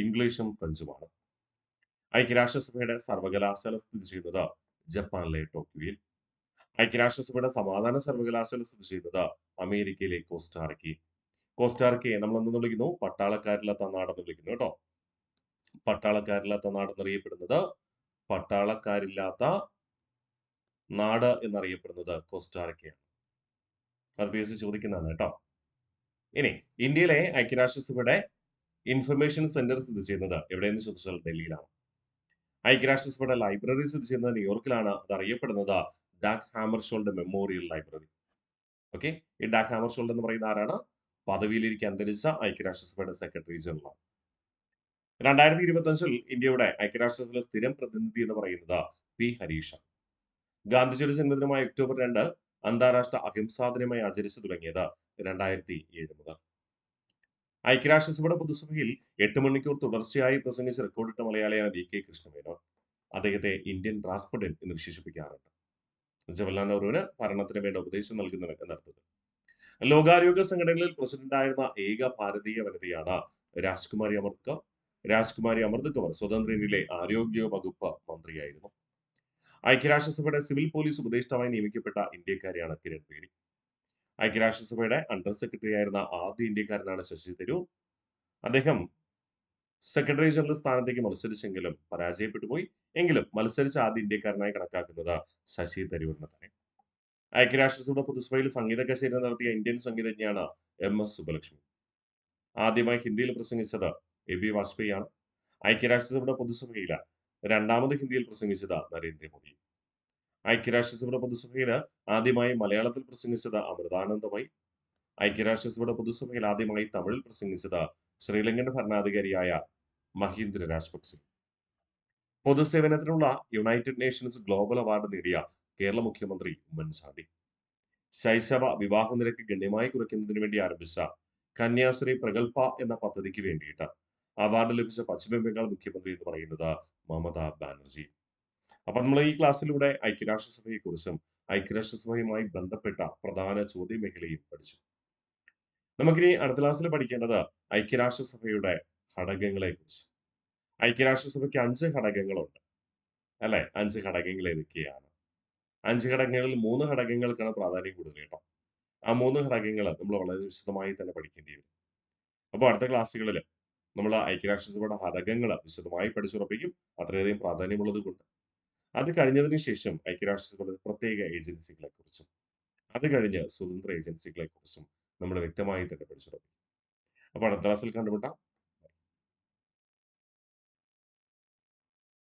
ഇംഗ്ലീഷും ഫ്രഞ്ചുമാണ്. ഐക്യരാഷ്ട്രസഭയുടെ സർവകലാശാല സ്ഥിതി ചെയ്യുന്നത് ജപ്പാനിലെ ടോക്കിയോയിൽ. ഐക്യരാഷ്ട്രസഭയുടെ സമാധാന സർവകലാശാല സ്ഥിതി ചെയ്യുന്നത് അമേരിക്കയിലെ കോസ്റ്റാറിക്കയിൽ. കോസ്റ്റാറിക്കയെ നമ്മൾ എന്തെന്ന് വിളിക്കുന്നു? പട്ടാളക്കാരില്ലാത്ത നാടെന്ന് വിളിക്കുന്നു കേട്ടോ. പട്ടാളക്കാരില്ലാത്ത നാട് എന്നറിയപ്പെടുന്നത് പട്ടാളക്കാരില്ലാത്ത നാട് എന്നറിയപ്പെടുന്നത് കോസ്റ്റാറിക്കയാണ്. അത് പി എസ് സി ചോദിക്കുന്നതാണ് കേട്ടോ. ഇനി ഇന്ത്യയിലെ ഐക്യരാഷ്ട്രസഭയുടെ ഇൻഫർമേഷൻ സെന്റർ സ്ഥിതി ചെയ്യുന്നത് എവിടെയെന്ന് ചോദിച്ചാൽ ഡൽഹിയിലാണ്. ഐക്യരാഷ്ട്രസഭയുടെ ലൈബ്രറി സ്ഥിതി ചെയ്യുന്നത് ന്യൂയോർക്കിലാണ്. അത് അറിയപ്പെടുന്നത് ഡാക് ഹാമർഷോൾഡ് മെമ്മോറിയൽ ലൈബ്രറി. ഓക്കെ. ഈ ഡാക് ഹാമർഷോൾഡ് എന്ന് പറയുന്ന ആരാണ്? പദവിയിലിരിക്കെ അന്തരിച്ച ഐക്യരാഷ്ട്രസഭയുടെ സെക്രട്ടറി ജനറൽ. 2025 ഇന്ത്യയുടെ ഐക്യരാഷ്ട്രസഭയിലെ സ്ഥിരം പ്രതിനിധി എന്ന് പറയുന്നത് പി ഹരീഷ. ഗാന്ധിജിയുടെ ജന്മദിനമായ ഒക്ടോബർ 2 അന്താരാഷ്ട്ര അഹിംസാ ദിനമായി ആചരിച്ചു തുടങ്ങിയത് 2007 മുതൽ. ഐക്യരാഷ്ട്രസഭയുടെ പൊതുസഭയിൽ 8 മണിക്കൂർ തുടർച്ചയായി പ്രസംഗിച്ച് റെക്കോർഡിട്ട മലയാളിയാണ് വി.കെ. കൃഷ്ണമേനോൻ. അദ്ദേഹത്തെ ഇന്ത്യൻ റാസ്പുടിൻ എന്ന് വിശേഷിപ്പിക്കാറുണ്ട്. ജവഹർലാൽ നെഹ്റുവിന് ഭരണത്തിന് വേണ്ട ഉപദേശം നൽകുന്നവൻ എന്നർത്ഥത്തിൽ. ലോകാരോഗ്യ സംഘടനയിൽ പ്രസിഡന്റായിരുന്ന ഏക ഭാരതീയ വനിതയാണ് രാജ്കുമാരി അമൃത്കർ. രാജ്കുമാരി അമൃത്കർ സ്വതന്ത്ര ഇന്ത്യയിലെ ആരോഗ്യ വകുപ്പ് മന്ത്രിയായിരുന്നു. ഐക്യരാഷ്ട്രസഭയുടെ സിവിൽ പോലീസ് ഉപദേഷ്ടാവായി നിയമിക്കപ്പെട്ട ഇന്ത്യക്കാരിയാണ് കിരൺ ബേദി. ഐക്യരാഷ്ട്രസഭയുടെ അണ്ടർ സെക്രട്ടറി ആയിരുന്ന ആദ്യ ഇന്ത്യക്കാരനാണ് ശശി തരൂർ. അദ്ദേഹം സെക്രട്ടറി ജനറൽ സ്ഥാനത്തേക്ക് മത്സരിച്ചെങ്കിലും പരാജയപ്പെട്ടു പോയി. എങ്കിലും മത്സരിച്ച ആദ്യ ഇന്ത്യക്കാരനായി കണക്കാക്കുന്നത് ശശി തരൂരിനെ തന്നെ. ഐക്യരാഷ്ട്രസഭയുടെ പൊതുസഭയിൽ സംഗീത കച്ചേരി നടത്തിയ ഇന്ത്യൻ സംഗീതജ്ഞയാണ് എം.എസ്. സുബ്ബലക്ഷ്മി. ആദ്യമായി ഹിന്ദിയിൽ പ്രസംഗിച്ചത് എ.ബി. വാജ്പേയിയാണ്. ഐക്യരാഷ്ട്രസഭയുടെ പൊതുസഭയിൽ രണ്ടാമത് ഹിന്ദിയിൽ പ്രസംഗിച്ചത് നരേന്ദ്രമോദി. ഐക്യരാഷ്ട്രസഭയുടെ പൊതുസഭയിൽ ആദ്യമായി മലയാളത്തിൽ പ്രസംഗിച്ചത് അമൃതാനന്ദമയി. ഐക്യരാഷ്ട്രസഭയുടെ പൊതുസഭയിൽ ആദ്യമായി തമിഴിൽ പ്രസംഗിച്ചത് ശ്രീലങ്കൻ ഭരണാധികാരിയായ മഹീന്ദ്ര രാജപക്സെ. പൊതുസേവനത്തിനുള്ള യുണൈറ്റഡ് നേഷൻസ് ഗ്ലോബൽ അവാർഡ് നേടിയ കേരള മുഖ്യമന്ത്രി ഉമ്മൻചാണ്ടി. ശൈശവ വിവാഹ നിരക്ക് ഗണ്യമായി കുറയ്ക്കുന്നതിന് വേണ്ടി ആരംഭിച്ച കന്യാശ്രീ പ്രഗൽഭ എന്ന പദ്ധതിക്ക് വേണ്ടിയിട്ട് അവാർഡ് ലഭിച്ച പശ്ചിമ ബംഗാൾ മുഖ്യമന്ത്രി എന്ന് പറയുന്നത് മമതാ ബാനർജി. അപ്പൊ നമ്മൾ ഈ ക്ലാസ്സിലൂടെ ഐക്യരാഷ്ട്രസഭയെക്കുറിച്ചും ഐക്യരാഷ്ട്രസഭയുമായി ബന്ധപ്പെട്ട പ്രധാന ചോദ്യമേഖലയും പഠിച്ചു. നമുക്കിനി അടുത്ത ക്ലാസ്സിൽ പഠിക്കേണ്ടത് ഐക്യരാഷ്ട്രസഭയുടെ ഘടകങ്ങളെ കുറിച്ച്. ഐക്യരാഷ്ട്രസഭയ്ക്ക് 5 ഘടകങ്ങളുണ്ട് അല്ലെ? 5 ഘടകങ്ങൾ ഏതൊക്കെയാണ്? 5 ഘടകങ്ങളിൽ 3 ഘടകങ്ങൾക്കാണ് പ്രാധാന്യം കൂടുതൽ കേട്ടോ. ആ 3 ഘടകങ്ങൾ നമ്മൾ വളരെ വിശദമായി തന്നെ പഠിക്കേണ്ടി വരും. അപ്പോൾ അടുത്ത ക്ലാസ്സുകളിൽ നമ്മൾ ഐക്യരാഷ്ട്രസഭയുടെ ഘടകങ്ങൾ വിശദമായി പഠിച്ചുറപ്പിക്കും. അത്രയധികം പ്രാധാന്യമുള്ളത് കൊണ്ട്. അത് കഴിഞ്ഞതിന് ശേഷം ഐക്യരാഷ്ട്രസഭയുടെ പ്രത്യേക ഏജൻസികളെ കുറിച്ചും അത് കഴിഞ്ഞ് സ്വതന്ത്ര ഏജൻസികളെ കുറിച്ചും നമ്മൾ വ്യക്തമായി തന്നെ പഠിച്ചുറപ്പിക്കും. അപ്പോൾ അടുത്ത ക്ലാസ്സിൽ കണ്ടുമുട്ടാം.